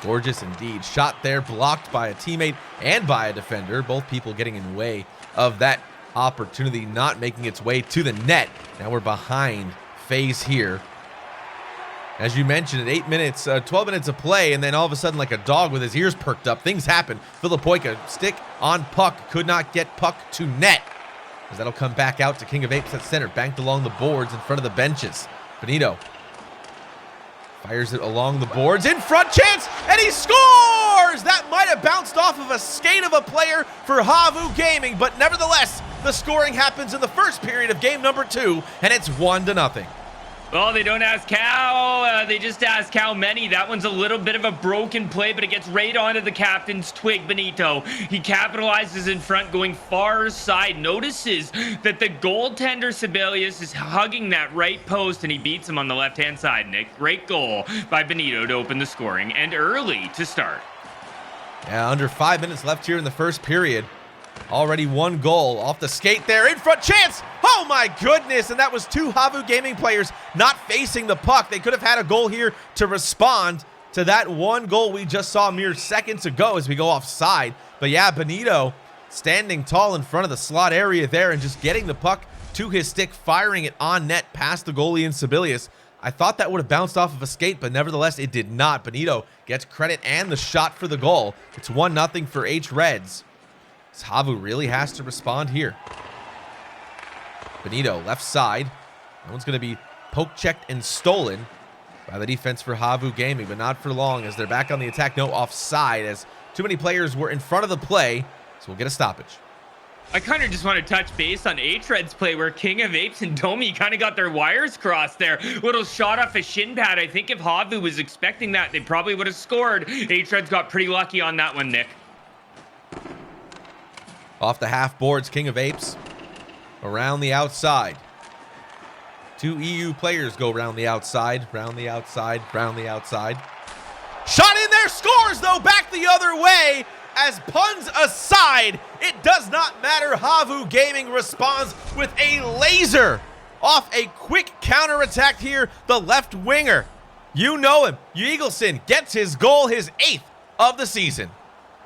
Gorgeous indeed. Shot there, blocked by a teammate and by a defender. Both people getting in the way of that opportunity, not making its way to the net. Now we're behind FaZe here. As you mentioned, at 8 minutes, 12 minutes of play, and then all of a sudden, like a dog with his ears perked up, things happen. Filipoika, stick on puck, could not get puck to net, as that'll come back out to King of Apes at center, banked along the boards in front of the benches. Benito fires it along the boards, in front chance, and he scores! That might have bounced off of a skate of a player for HAVU Gaming, but nevertheless, the scoring happens in the first period of game number 2, and it's 1-0. Well, they don't ask how, they just ask how many. That one's a little bit of a broken play, but it gets right onto the captain's twig, Benito. He capitalizes in front, going far side. Notices that the goaltender, Sibelius, is hugging that right post, and he beats him on the left-hand side, Nick. Great goal by Benito to open the scoring, and early to start. Yeah, under 5 minutes left here in the first period. Already one goal off the skate there. In front chance. Oh my goodness. And that was two HAVU Gaming players not facing the puck. They could have had a goal here to respond to that one goal we just saw mere seconds ago as we go offside. But yeah, Benito standing tall in front of the slot area there and just getting the puck to his stick, firing it on net past the goalie in Sibelius. I thought that would have bounced off of a skate, but nevertheless, it did not. Benito gets credit and the shot for the goal. It's 1-0 for hREDs. HAVU really has to respond here. Benito, left side. That one's going to be poke-checked and stolen by the defense for HAVU Gaming, but not for long as they're back on the attack. No offside as too many players were in front of the play, so we'll get a stoppage. I kind of just want to touch base on hREDs play where King of Apes and Domi kind of got their wires crossed there. Little shot off a shin pad. I think if HAVU was expecting that, they probably would have scored. hREDs got pretty lucky on that one, Nick. Off the half boards, King of Apes around the outside. Two EU players go round the outside, round the outside, round the outside. Shot in there, scores though, back the other way. As puns aside, it does not matter. HAVU Gaming responds with a laser off a quick counterattack here. The left winger, you know him, Eagleson gets his goal, his 8th of the season.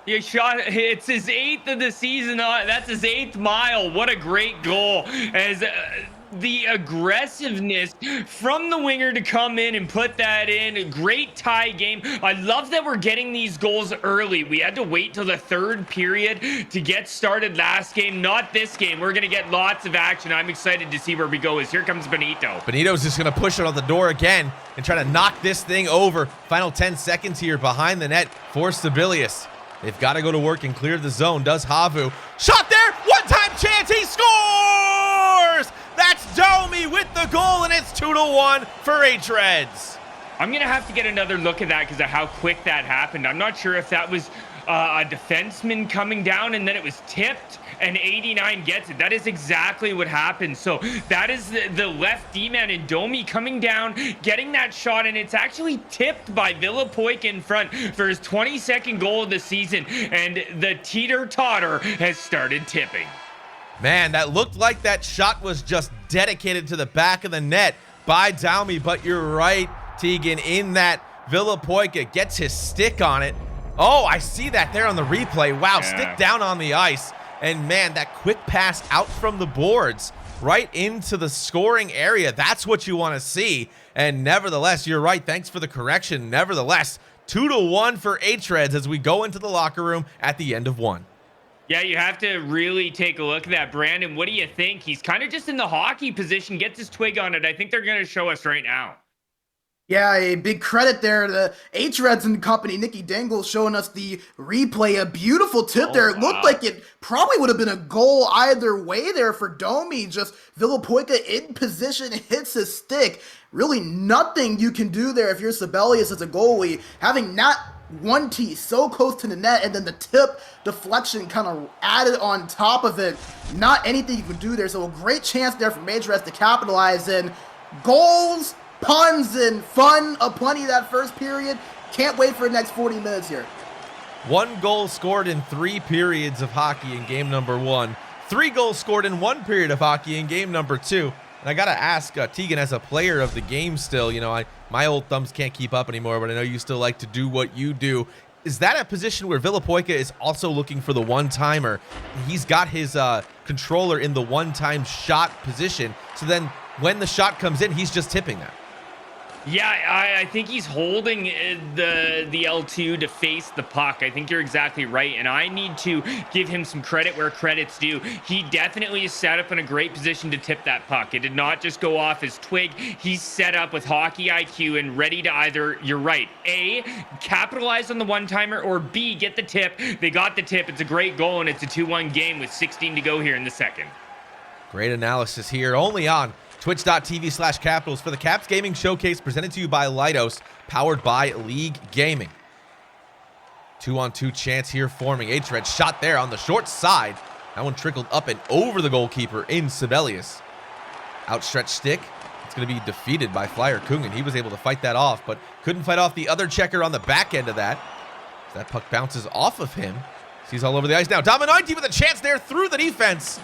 He shot, it's his 8th of the season. That's his 8th mile. What a great goal. As the aggressiveness from the winger to come in and put that in. A great tie game. I love that we're getting these goals early. We had to wait till the 3rd period to get started last game. Not this game. We're going to get lots of action. I'm excited to see where we go as here comes Benito. Benito's just going to push it on the door again and try to knock this thing over. Final 10 seconds here behind the net for Sibelius. They've got to go to work and clear the zone. Does HAVU. Shot there! One-time chance! He scores! That's Domi with the goal, and it's 2-1 for hREDs. I'm going to have to get another look at that because of how quick that happened. I'm not sure if that was a defenseman coming down and then it was tipped and 89 gets it. That is exactly what happened. So that is the left D-man and Domi coming down, getting that shot, and it's actually tipped by Villapoik in front for his 22nd goal of the season, and the teeter-totter has started tipping. Man, that looked like that shot was just dedicated to the back of the net by Domi, but you're right, Tegan, in that Villapoik gets his stick on it. Oh, I see that there on the replay. Wow, yeah. Stick down on the ice. And man, that quick pass out from the boards right into the scoring area. That's what you want to see. And nevertheless, you're right. Thanks for the correction. Nevertheless, 2-1 for hREDs as we go into the locker room at the end of one. Yeah, you have to really take a look at that. Brandon, what do you think? He's kind of just in the hockey position, gets his twig on it. I think they're going to show us right now. Yeah, a big credit there to hREDs and company. Nikki Dangle showing us the replay. A beautiful tip there. It looked like it probably would have been a goal either way there for Domi. Just Villapoik in position, hits his stick. Really nothing you can do there if you're Sibelius as a goalie. Having not one tee so close to the net and then the tip deflection kind of added on top of it. Not anything you can do there. So a great chance there for hREDs to capitalize in goals, puns, and fun aplenty that first period. Can't wait for the next 40 minutes here. 1 goal scored in 3 periods of hockey in game number 1. 3 goals scored in 1 period of hockey in game number 2. And I got to ask Tegan, as a player of the game still, you know, my old thumbs can't keep up anymore, but I know you still like to do what you do. Is that a position where Villapoik is also looking for the one-timer? He's got his controller in the one-time shot position. So then when the shot comes in, he's just tipping that. Yeah, I think he's holding the L2 to face the puck. I think you're exactly right, and I need to give him some credit where credit's due. He definitely is set up in a great position to tip that puck. It did not just go off his twig. He's set up with hockey IQ and ready to either, you're right, A, capitalize on the one-timer, or B, get the tip. They got the tip. It's a great goal, and it's a 2-1 game with 16 to go here in the second. Great analysis here, only on Twitch.tv/Capitals for the Caps Gaming Showcase presented to you by Leidos, powered by Leaguegaming. 2-on-2 chance here forming. hREDs shot there on the short side. That one trickled up and over the goalkeeper in Sibelius. Outstretched stick. It's going to be defeated by Flyer Kungen. He was able to fight that off, but couldn't fight off the other checker on the back end of that. As that puck bounces off of him. He's all over the ice now. bMaJuH with a chance there through the defense.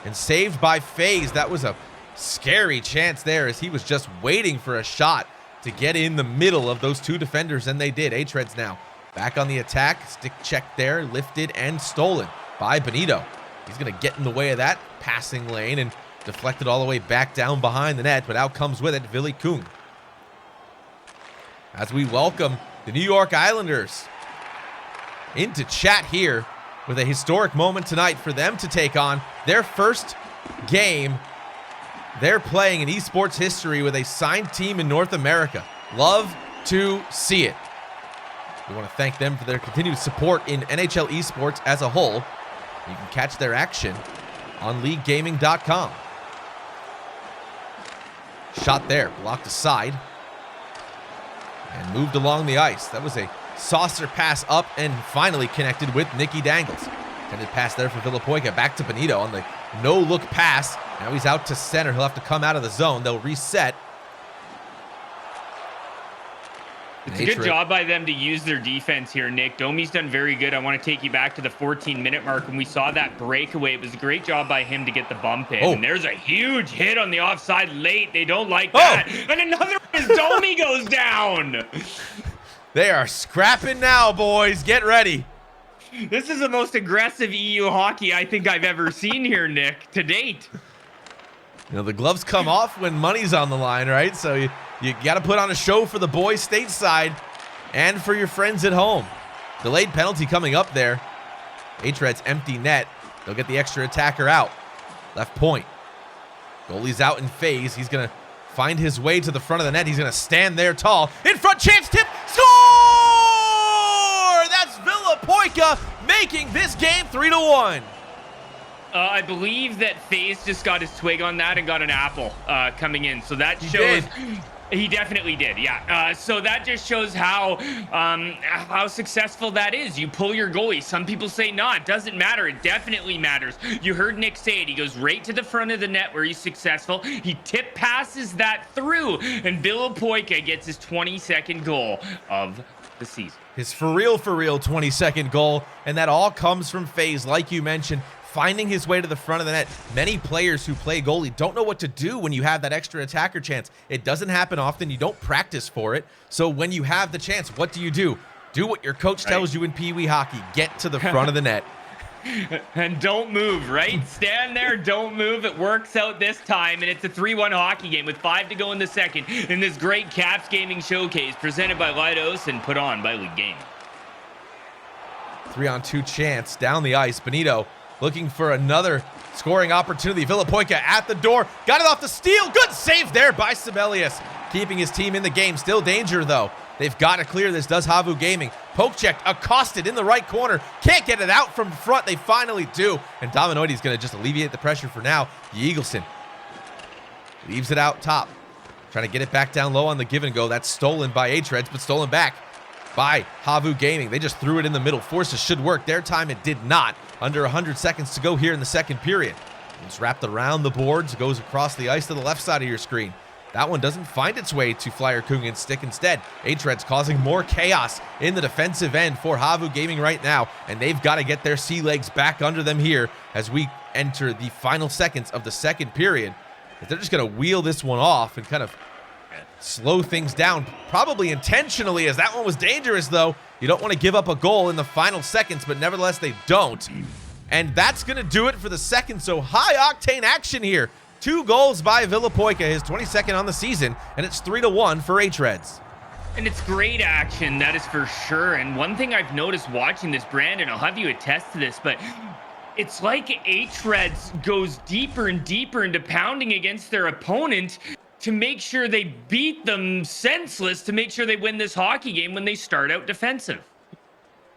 And saved by FaZe. That was a scary chance there as he was just waiting for a shot to get in the middle of those two defenders, and they did. hREDs now back on the attack. Stick check there, lifted and stolen by Benito. He's going to get in the way of that passing lane and deflected all the way back down behind the net, but out comes with it Willy Kung. As we welcome the New York Islanders into chat here with a historic moment tonight for them to take on their first game they're playing in esports history with a signed team in North America. Love to see it. We want to thank them for their continued support in NHL esports as a whole. You can catch their action on Leaguegaming.com. Shot there, blocked aside, and moved along the ice. That was a saucer pass up and finally connected with Nicky Dangles. Intended pass there for Villapoica. Back to Benito on the no-look pass. Now he's out to center. He'll have to come out of the zone. They'll reset. It's a good job by them to use their defense here, Nick. Domi's done very good. I want to take you back to the 14-minute mark when we saw that breakaway. It was a great job by him to get the bump in. And there's a huge hit on the offside late. They don't like that. And another one as Domi goes down. They are scrapping now, boys. Get ready. This is the most aggressive EU hockey I think I've ever seen here, Nick, to date. You know, the gloves come off when money's on the line, right? So you got to put on a show for the boys stateside and for your friends at home. Delayed penalty coming up there. hREDs empty net. They'll get the extra attacker out. Left point. Goalie's out in phase. He's going to find his way to the front of the net. He's going to stand there tall. In front, chance, tip, score! That's Villapoica making this game 3-1. I believe that FaZe just got his twig on that and got an apple coming in. So that shows he definitely did. Yeah. So that just shows how successful that is. You pull your goalie. Some people say not. It doesn't matter. It definitely matters. You heard Nick say it. He goes right to the front of the net where he's successful. He tip passes that through, and Villapoica gets his 22nd goal of the season. His for real 22nd goal, and that all comes from FaZe, like you mentioned, finding his way to the front of the net. Many players who play goalie don't know what to do when you have that extra attacker chance. It doesn't happen often. You don't practice for it. So when you have the chance, what do? Do what your coach tells you in Pee Wee hockey. Get to the front of the net. And don't move, right? Stand there, don't move. It works out this time, and it's a 3-1 hockey game with 5 to go in the second in this great Caps Gaming Showcase presented by Leidos and put on by Leaguegaming. 3-on-2 chance down the ice. Benito looking for another scoring opportunity. Villapoica at the door. Got it off the steal. Good save there by Sibelius. Keeping his team in the game. Still danger, though. They've got to clear this, does HAVU Gaming. Poke checked, accosted in the right corner. Can't get it out from front. They finally do. And bMaJuH is going to just alleviate the pressure for now. Eagleson leaves it out top. Trying to get it back down low on the give and go. That's stolen by hREDs, but stolen back by HAVU Gaming. They just threw it in the middle. Forces should work. Their time it did not. Under 100 seconds to go here in the second period. It's wrapped around the boards, goes across the ice to the left side of your screen. That one doesn't find its way to Flyer Kungen's stick. Instead, hREDs causing more chaos in the defensive end for HAVU Gaming right now, and they've got to get their sea legs back under them here as we enter the final seconds of the second period. They're just going to wheel this one off and kind of slow things down, probably intentionally, as that one was dangerous, though. You don't want to give up a goal in the final seconds, but nevertheless, they don't. And that's going to do it for the second, so high-octane action here. 2 goals by Villapoica, his 22nd on the season, and it's 3-1 for hREDs. And it's great action, that is for sure. And one thing I've noticed watching this, Brandon, I'll have you attest to this, but it's like hREDs goes deeper and deeper into pounding against their opponent to make sure they beat them senseless, to make sure they win this hockey game when they start out defensive.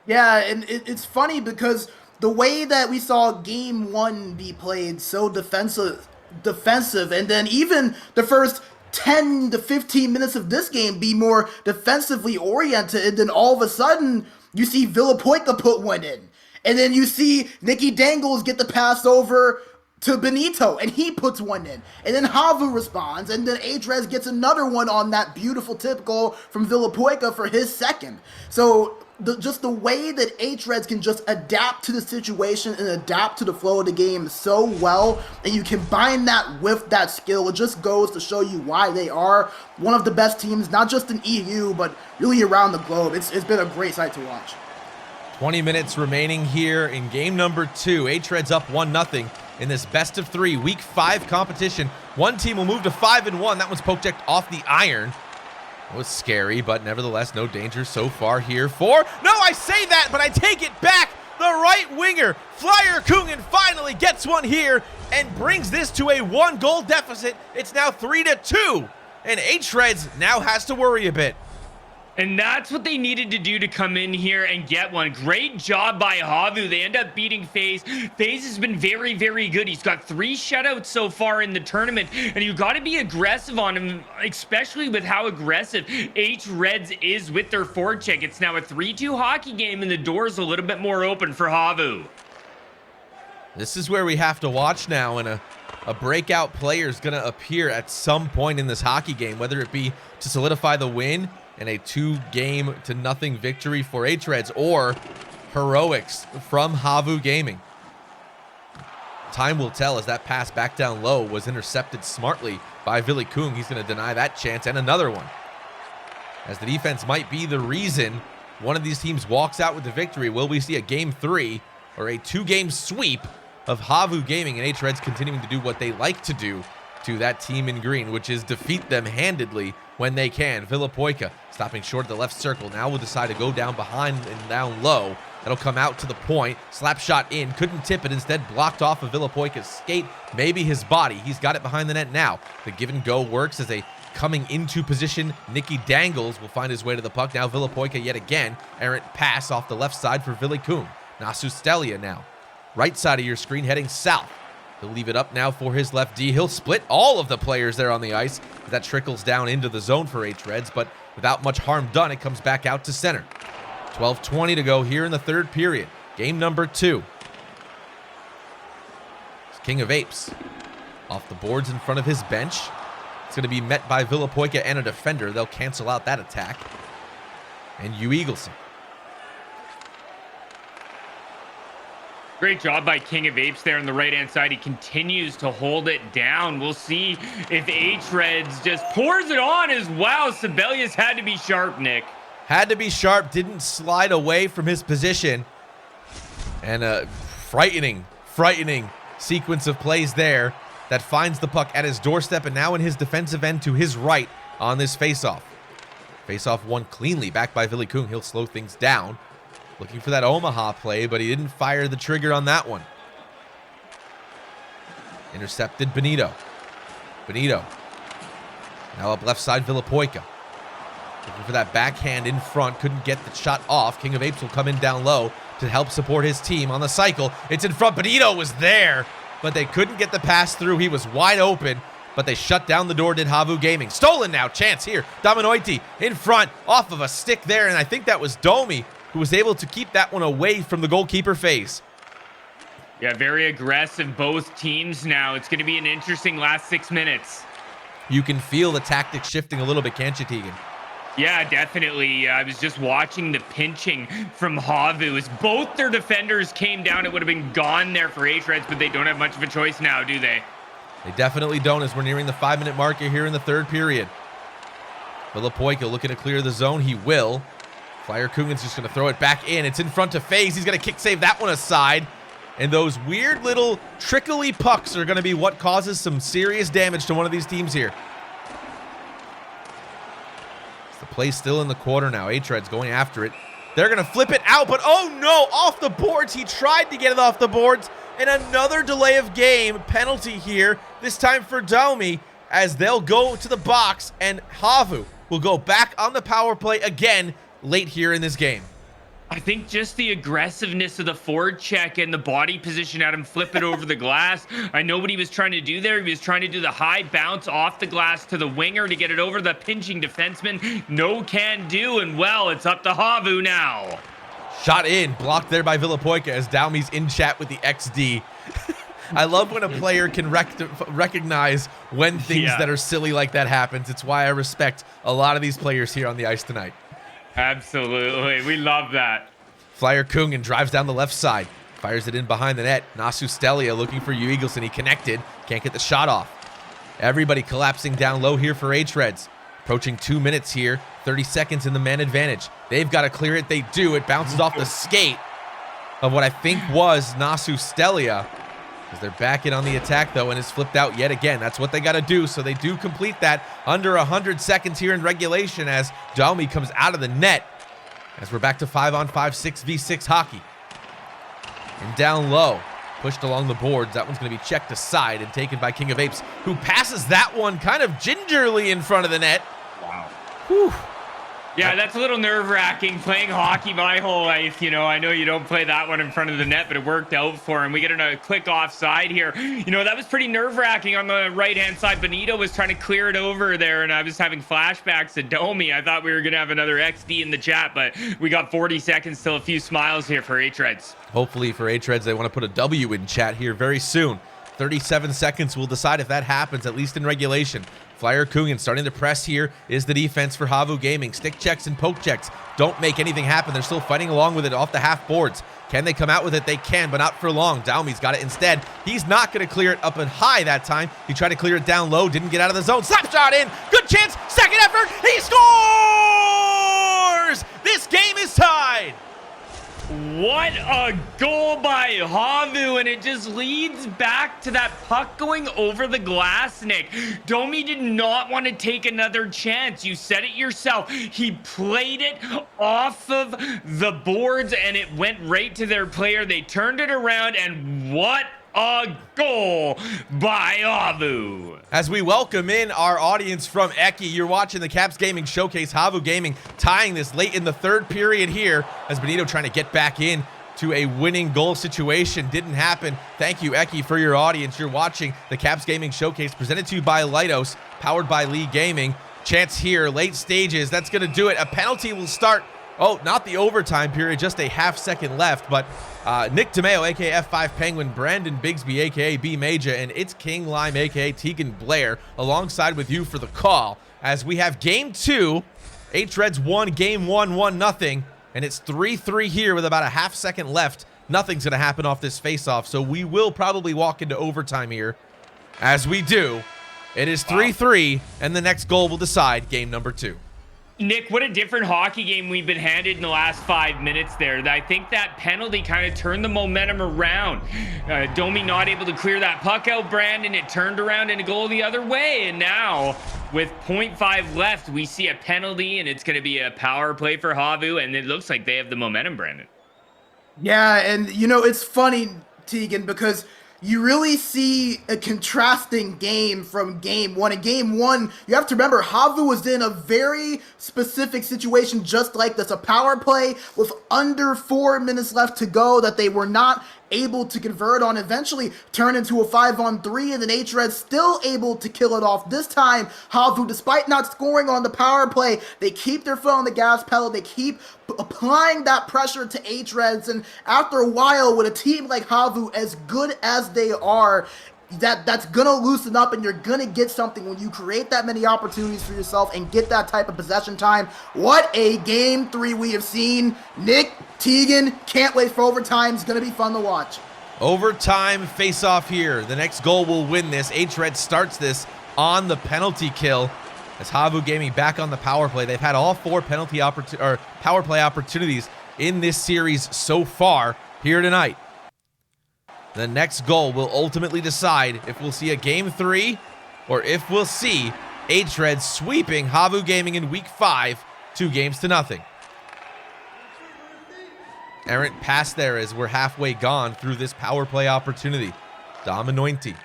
Yeah, and it's funny because the way that we saw game 1 be played so defensive defensive, and then even the first 10 to 15 minutes of this game be more defensively oriented, and then all of a sudden you see Villapoica put one in, and then you see Nicky Dangles get the pass over to Benito, and he puts one in, and then HAVU responds, and then hREDs gets another one on that beautiful tip goal from Villapoica for his second. So just the way that hREDs can just adapt to the situation and adapt to the flow of the game so well, and you combine that with that skill, it just goes to show you why they are one of the best teams, not just in EU, but really around the globe. It's been a great sight to watch. 20 minutes remaining here in game number 2. hREDs up 1-0 in this best of 3 week 5 competition. One team will move to 5-1. That one's poke checked off the iron. It was scary, but nevertheless, no danger so far here for... No, I say that, but I take it back. The right winger, Flyer Kungen, finally gets one here and brings this to a 1-goal deficit. It's now 3-2, and hREDs now has to worry a bit. And that's what they needed to do to come in here and get one. Great job by HAVU. They end up beating FaZe. FaZe has been very, very good. He's got 3 shutouts so far in the tournament, and you got to be aggressive on him, especially with how aggressive hREDs is with their forecheck. It's now a 3-2 hockey game, and the door's a little bit more open for HAVU. This is where we have to watch now, and a breakout player is going to appear at some point in this hockey game, whether it be to solidify the win and a 2-0 victory for hREDs, or heroics from HAVU Gaming. Time will tell, as that pass back down low was intercepted smartly by Villapoica. He's going to deny that chance, and another one. As the defense might be the reason one of these teams walks out with the victory, will we see a game 3 or a 2-game sweep of HAVU Gaming and hREDs continuing to do what they like to do to that team in green, which is defeat them handedly when they can. Villapoica stopping short of the left circle. Now will decide to go down behind and down low. That'll come out to the point. Slap shot in. Couldn't tip it. Instead blocked off of Villapoica's skate. Maybe his body. He's got it behind the net now. The give and go works as a coming into position. Nicky Dangles will find his way to the puck. Now Villapoica yet again. Errant pass off the left side for Villapoica. Nasu Stelia now. Right side of your screen heading south. He'll leave it up now for his left D. He'll split all of the players there on the ice. That trickles down into the zone for hREDs, but without much harm done, it comes back out to center. 12:20 to go here in the 3rd period. Game number 2. It's King of Apes off the boards in front of his bench. It's going to be met by Villapoica and a defender. They'll cancel out that attack. And Hugh Eagleson. Great job by King of Apes there on the right-hand side. He continues to hold it down. We'll see if hREDs just pours it on as well. Sibelius had to be sharp, Nick. Had to be sharp. Didn't slide away from his position. And a frightening sequence of plays there that finds the puck at his doorstep and now in his defensive end to his right on this faceoff. Faceoff won cleanly back by Villapoica. He'll slow things down. Looking for that Omaha play, but he didn't fire the trigger on that one. Intercepted Benito. Benito. Now up left side, Villapoica. Looking for that backhand in front. Couldn't get the shot off. King of Apes will come in down low to help support his team on the cycle. It's in front. Benito was there, but they couldn't get the pass through. He was wide open, but they shut down the door, did HAVU Gaming. Stolen now. Chance here. Dominoiti in front, off of a stick there, and I think that was Domi who was able to keep that one away from the goalkeeper FaZe. Yeah, very aggressive, both teams now. It's going to be an interesting last 6 minutes. You can feel the tactics shifting a little bit, can't you, Tegan? Yeah, definitely. I was just watching the pinching from HAVU. As both their defenders came down, it would have been gone there for hREDs, but they don't have much of a choice now, do they? They definitely don't, as we're nearing the 5-minute marker here in the 3rd period. Villapoica looking to clear the zone. He will. Flyer Kugan's just going to throw it back in. It's in front of FaZe. He's going to kick save that one aside. And those weird little trickly pucks are going to be what causes some serious damage to one of these teams here. The play's still in the quarter now. hREDs going after it. They're going to flip it out, but oh no, off the boards. He tried to get it off the boards. And another delay of game penalty here, this time for Domi, as they'll go to the box, and HAVU will go back on the power play again late here in this game. I think just the aggressiveness of the forward check and the body position had him flip it over the glass. I know what he was trying to do there. He was trying to do the high bounce off the glass to the winger to get it over the pinching defenseman. No can do, and well, it's up to HAVU now. Shot in, blocked there by Villapoika as Daumi's in chat with the XD. I love when a player can recognize when things that are silly like that happens. It's why I respect a lot of these players here on the ice tonight. Absolutely. We love that. Flyer Kungan drives down the left side. Fires it in behind the net. Nasu Stelia looking for you, Eagleson. He connected. Can't get the shot off. Everybody collapsing down low here for hREDs. Approaching 2 minutes here. 30 seconds in the man advantage. They've got to clear it. They do. It bounces off the skate of what I think was Nasu Stelia. As they're back in on the attack, though, and it's flipped out yet again. That's what they got to do, so they do complete that under 100 seconds here in regulation as Daumi comes out of the net. As we're back to 5-on-5, 6v6 hockey. And down low, pushed along the boards. That one's going to be checked aside and taken by King of Apes, who passes that one kind of gingerly in front of the net. Wow. Whew. Yeah, that's a little nerve-wracking playing hockey my whole life. You know, I know you don't play that one in front of the net, but it worked out for him. We get a quick offside here. You know, that was pretty nerve-wracking on the right-hand side. Benito was trying to clear it over there, and I was having flashbacks to Domi. I thought we were going to have another XD in the chat, but we got 40 seconds till a few smiles here for hREDs. Hopefully for hREDs, they want to put a W in chat here very soon. 37 seconds will decide if that happens, at least in regulation. Flyer Kungan starting to press here is the defense for HAVU Gaming. Stick checks and poke checks don't make anything happen. They're still fighting along with it off the half boards. Can they come out with it? They can, but not for long. Daumi's got it instead. He's not going to clear it up and high that time. He tried to clear it down low, didn't get out of the zone. Slap shot in. Good chance. Second effort. He scores! This game is tied. What a goal by HAVU, and it just leads back to that puck going over the glass, Nick. Domi did not want to take another chance. You said it yourself. He played it off of the boards, and it went right to their player. They turned it around, and what a goal by HAVU. As we welcome in our audience from Eki, you're watching the Caps Gaming Showcase. HAVU Gaming tying this late in the third period here as Benito trying to get back in to a winning goal situation. Didn't happen. Thank you, Eki, for your audience. You're watching the Caps Gaming Showcase presented to you by Leidos, powered by Leaguegaming. Chance here, late stages. That's going to do it. A penalty will start. Oh, not the overtime period, just a half second left, but Nick DeMeo, a.k.a. F5 Penguin, Brandon Bigsby, a.k.a. bMaJuH, and it's King Lime, a.k.a. Tegan Blair, alongside with you for the call, as we have Game 2, hREDs 1, Game 1, 1-0, and it's 3-3 here with about a half second left. Nothing's going to happen off this face-off, so we will probably walk into overtime here. As we do, it is 3-3, and the next goal will decide Game number 2. Nick, what a different hockey game we've been handed in the last 5 minutes there. I think that penalty kind of turned the momentum around. Domi not able to clear that puck out, Brandon. It turned around and a goal the other way. And now, with 0.5 left, we see a penalty, and it's going to be a power play for HAVU. And it looks like they have the momentum, Brandon. Yeah, and you know, it's funny, Tegan, because you really see a contrasting game from Game 1. In Game 1, you have to remember, HAVU was in a very specific situation just like this. A power play with under 4 minutes left to go that they were not able to convert on, eventually turn into a 5-on-3, and then hREDs still able to kill it off. This time, HAVU, despite not scoring on the power play, they keep their foot on the gas pedal, they keep applying that pressure to hREDs, and after a while, with a team like HAVU, as good as they are, that's gonna loosen up, and you're gonna get something when you create that many opportunities for yourself and get that type of possession time. What a Game 3 we have seen. Nick, Tegan, can't wait for overtime. It's gonna be fun to watch. Overtime face-off here. The next goal will win this. hREDs starts this on the penalty kill as HAVU Gaming back on the power play. They've had all 4 power play opportunities in this series so far here tonight. The next goal will ultimately decide if we'll see a Game 3 or if we'll see hREDs sweeping HAVU Gaming in Week 5, 2-0. Errant pass there as we're halfway gone through this power play opportunity. Dominointi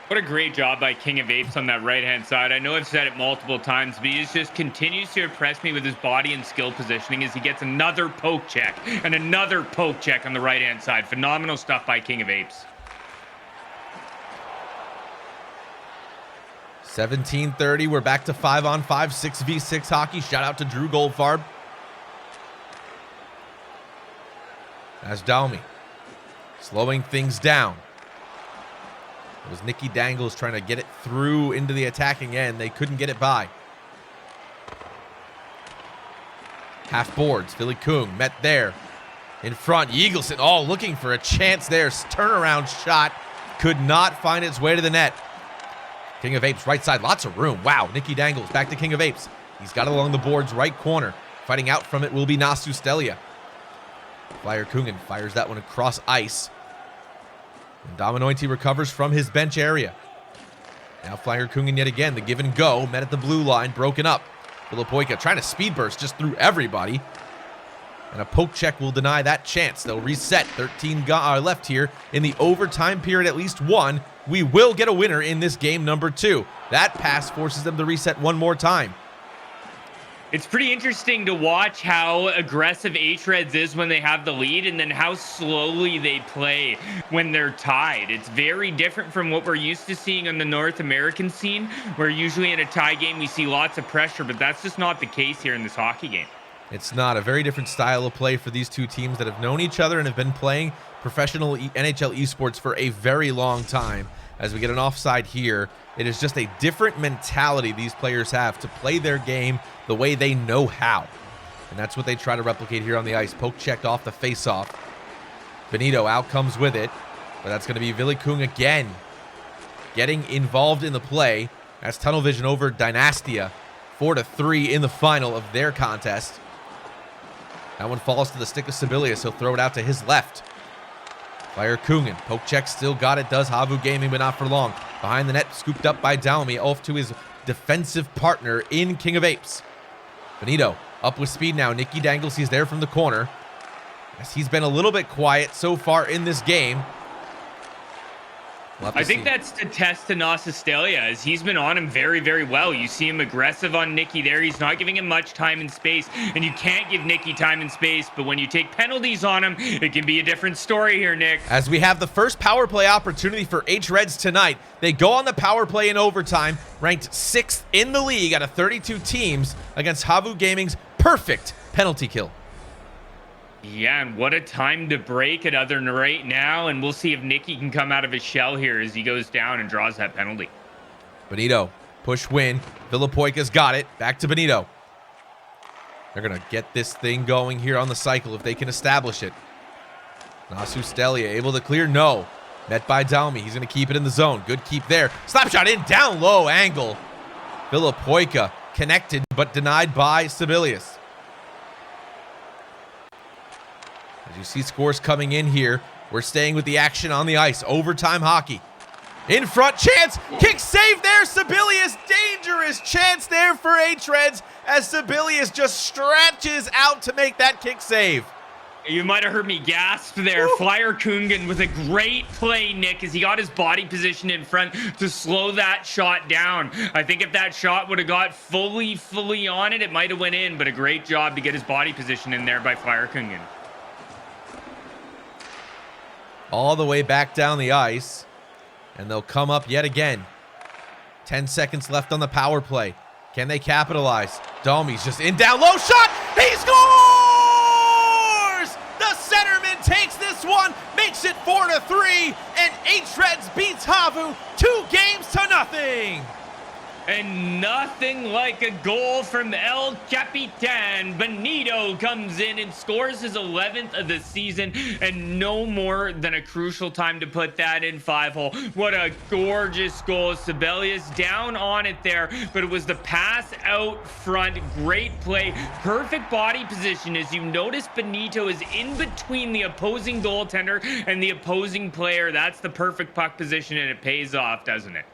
What a great job by King of Apes on that right-hand side. I know I've said it multiple times, but he just continues to impress me with his body and skill positioning as he gets another poke check and another poke check on the right-hand side. Phenomenal stuff by King of Apes. 17:30. We're back to 5-on-5, 6v6 hockey. Shout out to Drew Goldfarb. As Dalmy slowing things down. It was Nicky Dangles trying to get it through into the attacking end. They couldn't get it by. Half boards. Philly Kung met there. In front, Eagleson, oh, looking for a chance there. Turnaround shot. Could not find its way to the net. King of Apes, right side, lots of room. Wow, Nicky Dangles back to King of Apes. He's got it along the boards, right corner. Fighting out from it will be Nasu Stelia. Flyer Kungan fires that one across ice. And Dominointi recovers from his bench area. Now Flyer Kungan yet again. The give and go. Met at the blue line. Broken up. Filipoika trying to speed burst just through everybody. And a poke check will deny that chance. They'll reset. 13 left here in the overtime period. At least one. We will get a winner in this game number 2. That pass forces them to reset one more time. It's pretty interesting to watch how aggressive hREDs is when they have the lead and then how slowly they play when they're tied. It's very different from what we're used to seeing on the North American scene, where usually in a tie game we see lots of pressure, but that's just not the case here in this hockey game. It's not. A very different style of play for these two teams that have known each other and have been playing professional NHL esports for a very long time. As we get an offside here, it is just a different mentality these players have to play their game the way they know how. And that's what they try to replicate here on the ice. Poke checked off the face-off. Benito out comes with it, but that's going to be Vili Kung again getting involved in the play. That's tunnel vision over Dynastia. 4-3 in the final of their contest. That one falls to the stick of Sibelius. He'll throw it out to his left. Flyer Kungan, poke check, still got it, does HAVU Gaming, but not for long. Behind the net, scooped up by Dalmy, off to his defensive partner in King of Apes. Benito, up with speed now. Nicky Dangles, he's there from the corner. As he's been a little bit quiet so far in this game. I think that's the test to Nasistelia, as he's been on him very, very well. You see him aggressive on Nicky there. He's not giving him much time and space, and you can't give Nicky time and space, but when you take penalties on him, it can be a different story here, Nick. As we have the first power play opportunity for hREDs tonight, they go on the power play in overtime, ranked 6th in the league out of 32 teams against HAVU Gaming's perfect penalty kill. Yeah, and what a time to break it other than right now, and we'll see if Nicky can come out of his shell here as he goes down and draws that penalty. Benito, push win. Filipoika's got it. Back to Benito. They're going to get this thing going here on the cycle if they can establish it. Nasu Stelia able to clear? No. Met by Dalmy. He's going to keep it in the zone. Good keep there. Slap shot in, down low angle. Filipoika connected but denied by Sibelius. As you see scores coming in here, we're staying with the action on the ice. Overtime hockey. In front, chance, kick save there, Sibelius. Dangerous chance there for hREDs as Sibelius just stretches out to make that kick save. You might have heard me gasp there. Woo. Flyer Kungan with a great play, Nick, as he got his body position in front to slow that shot down. I think if that shot would have got fully on it, it might have went in, but a great job to get his body position in there by Flyer Kungan. All the way back down the ice, and they'll come up yet again. 10 seconds left on the power play. Can they capitalize? Dalmy's just in, down low, shot! He scores! The centerman takes this one, makes it 4-3, and hREDs beats HAVU 2-0. And nothing like a goal from El Capitan. Benito comes in and scores his 11th of the season, and no more than a crucial time to put that in 5-hole. What a gorgeous goal. Sibelius down on it there, but it was the pass out front. Great play. Perfect body position. As you notice, Benito is in between the opposing goaltender and the opposing player. That's the perfect puck position, and it pays off, doesn't it?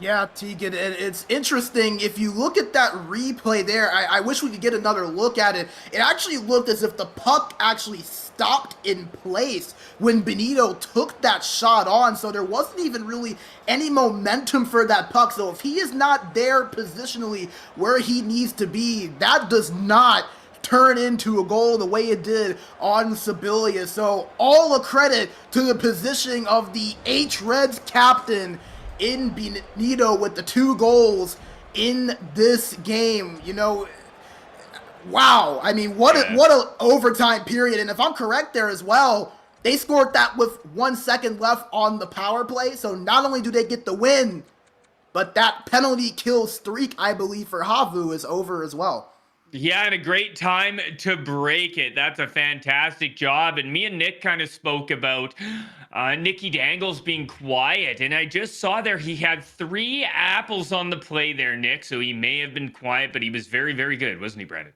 Yeah, Tegan, and it's interesting. If you look at that replay there, I wish we could get another look at it. It actually looked as if the puck actually stopped in place when Benito took that shot on, so there wasn't even really any momentum for that puck. So if he is not there positionally where he needs to be, that does not turn into a goal the way it did on Sibilia. So all a credit to the positioning of the hREDs captain in Benito with the 2 goals in this game. You know, wow. I mean, what a overtime period. And if I'm correct there as well, they scored that with 1 second left on the power play. So not only do they get the win, but that penalty kill streak, I believe, for HAVU is over as well. Yeah, and a great time to break it. That's a fantastic job. And me and Nick kind of spoke about Nicky Dangles being quiet. And I just saw there he had 3 apples on the play there, Nick. So he may have been quiet, but he was very, very good, wasn't he, Brandon?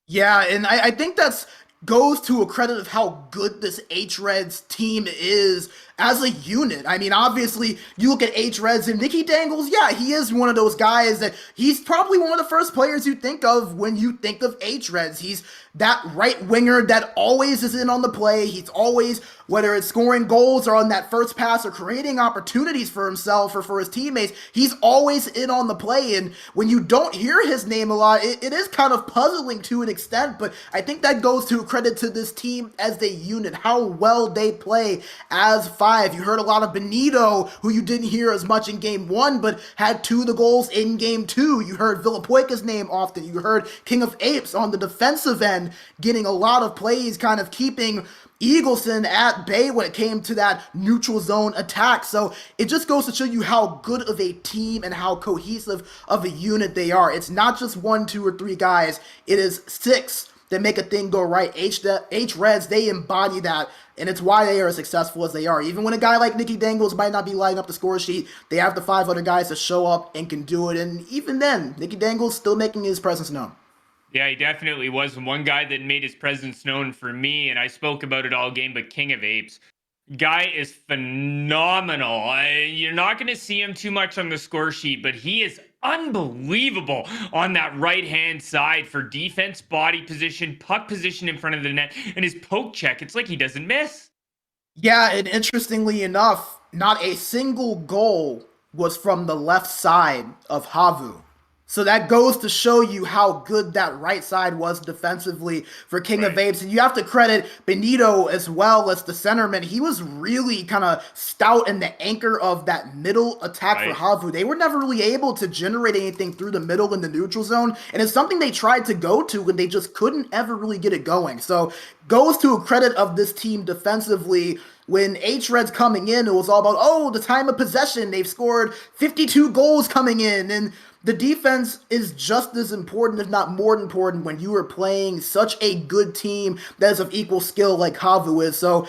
Yeah, and I think that's goes to a credit of how good this hREDs team is as a unit. I mean, obviously, you look at hREDs and Nicky Dangles, yeah, he is one of those guys that he's probably one of the first players you think of when you think of hREDs. He's that right winger that always is in on the play. He's always, whether it's scoring goals or on that first pass or creating opportunities for himself or for his teammates, he's always in on the play. And when you don't hear his name a lot, it is kind of puzzling to an extent, but I think that goes to credit to this team as a unit, how well they play as 5. You heard a lot of Benito, who you didn't hear as much in game 1, but had 2 of the goals in game 2. You heard Villapoica's name often. You heard King of Apes on the defensive end getting a lot of plays, kind of keeping Eagleson at bay when it came to that neutral zone attack. So it just goes to show you how good of a team and how cohesive of a unit they are. It's not just 1, 2, or 3 guys. It is 6 that make a thing go right. hREDs, they embody that, and it's why they are as successful as they are. Even when a guy like Nicky Dangles might not be lighting up the score sheet, they have the 5 other guys to show up and can do it. And even then, Nicky Dangles still making his presence known. Yeah, he definitely was. One guy that made his presence known for me, and I spoke about it all game, but King of Apes. Guy is phenomenal. You're not going to see him too much on the score sheet, but he is unbelievable on that right-hand side for defense, body position, puck position in front of the net, and his poke check. It's like he doesn't miss. Yeah, and interestingly enough, not a single goal was from the left side of HAVU. So that goes to show you how good that right side was defensively for King of Apes. And you have to credit Benito as well as the centerman. He was really kind of stout in the anchor of that middle attack for HAVU. They were never really able to generate anything through the middle in the neutral zone. And it's something they tried to go to and they just couldn't ever really get it going. So goes to a credit of this team defensively. When hREDs coming in, it was all about, oh, the time of possession. They've scored 52 goals coming in. And the defense is just as important, if not more important, when you are playing such a good team that is of equal skill like HAVU is. So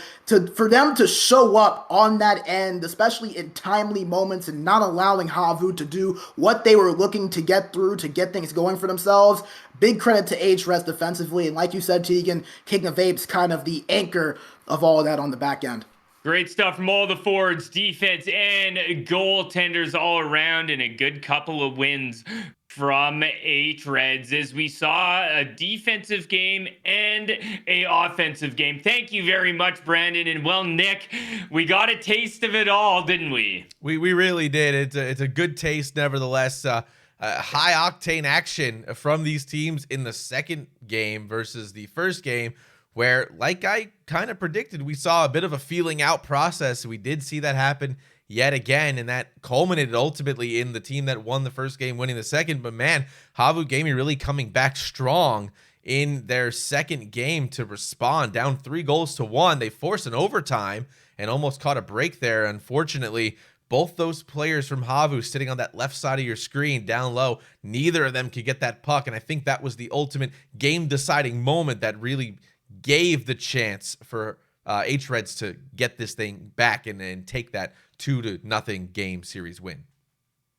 for them to show up on that end, especially in timely moments and not allowing HAVU to do what they were looking to get through, to get things going for themselves, big credit to hREDs defensively. And like you said, Tegan, King of Apes kind of the anchor of all of that on the back end. Great stuff from all the forwards, defense, and goaltenders all around, and a good couple of wins from hREDs as we saw a defensive game and a offensive game. Thank you very much, Brandon. And well, Nick, we got a taste of it all, didn't we? We really did. It's a good taste, nevertheless. High octane action from these teams in the second game versus the first game, where, like I kind of predicted, we saw a bit of a feeling out process. We did see that happen yet again, and that culminated ultimately in the team that won the first game winning the second. But man, HAVU Gaming really coming back strong in their second game to respond. Down 3-1. They forced an overtime and almost caught a break there. Unfortunately, both those players from HAVU sitting on that left side of your screen down low, neither of them could get that puck. And I think that was the ultimate game-deciding moment that really gave the chance for hREDs to get this thing back and take that 2-0 game series win.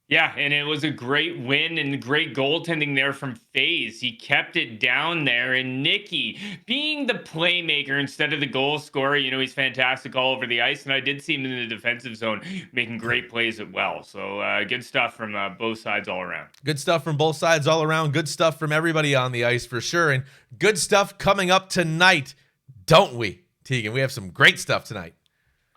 Yeah, and it was a great win and great goaltending there from FaZe. He kept it down there, and Nikki, being the playmaker instead of the goal scorer, he's fantastic all over the ice, and I did see him in the defensive zone making great plays as well. So good stuff from both sides all around. Good stuff from both sides all around. Good stuff from everybody on the ice for sure. And good stuff coming up tonight, don't we, Tegan? We have some great stuff tonight.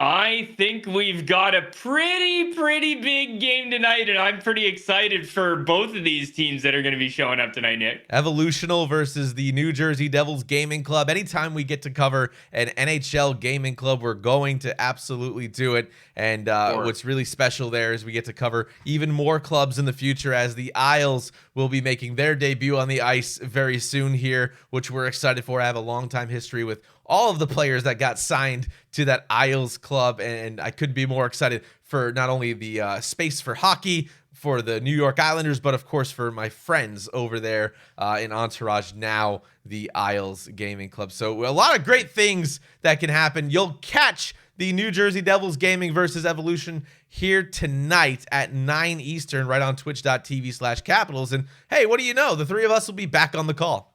I think we've got a pretty big game tonight, and I'm pretty excited for both of these teams that are going to be showing up tonight, Nick. Evolutional versus the New Jersey Devils Gaming Club. Anytime we get to cover an NHL gaming club, we're going to absolutely do it. And what's really special there is we get to cover even more clubs in the future, as the Isles will be making their debut on the ice very soon here, which we're excited for. I have a long time history with all of the players that got signed to that Isles club, and I couldn't be more excited for not only the space for hockey for the New York Islanders, but of course for my friends over there in Entourage, now the Isles Gaming Club. So a lot of great things that can happen. You'll catch the New Jersey Devils Gaming versus Evolution here tonight at 9 Eastern, right on twitch.tv/Capitals. And hey, what do you know? The three of us will be back on the call.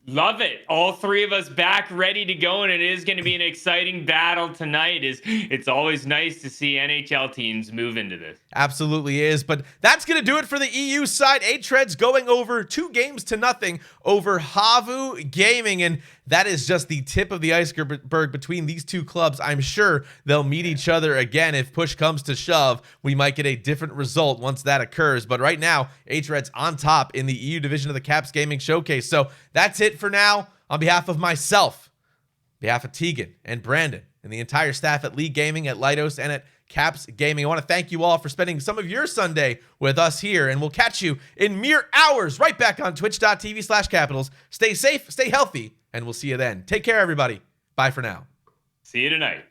Love it. All three of us back ready to go, and it is going to be an exciting battle tonight. It's always nice to see NHL teams move into this. Absolutely is. But that's going to do it for the EU side. hREDs going over 2-0 over HAVU Gaming, and that is just the tip of the iceberg between these two clubs. I'm sure they'll meet each other again. If push comes to shove, we might get a different result once that occurs. But right now, hREDs on top in the EU division of the Caps Gaming Showcase. So that's it for now. On behalf of myself, behalf of Tegan and Brandon and the entire staff at Leaguegaming, at Leidos, and at Caps Gaming, I want to thank you all for spending some of your Sunday with us here, and we'll catch you in mere hours right back on twitch.tv/Capitals. Stay safe, stay healthy, and we'll see you then. Take care, everybody. Bye for now. See you tonight.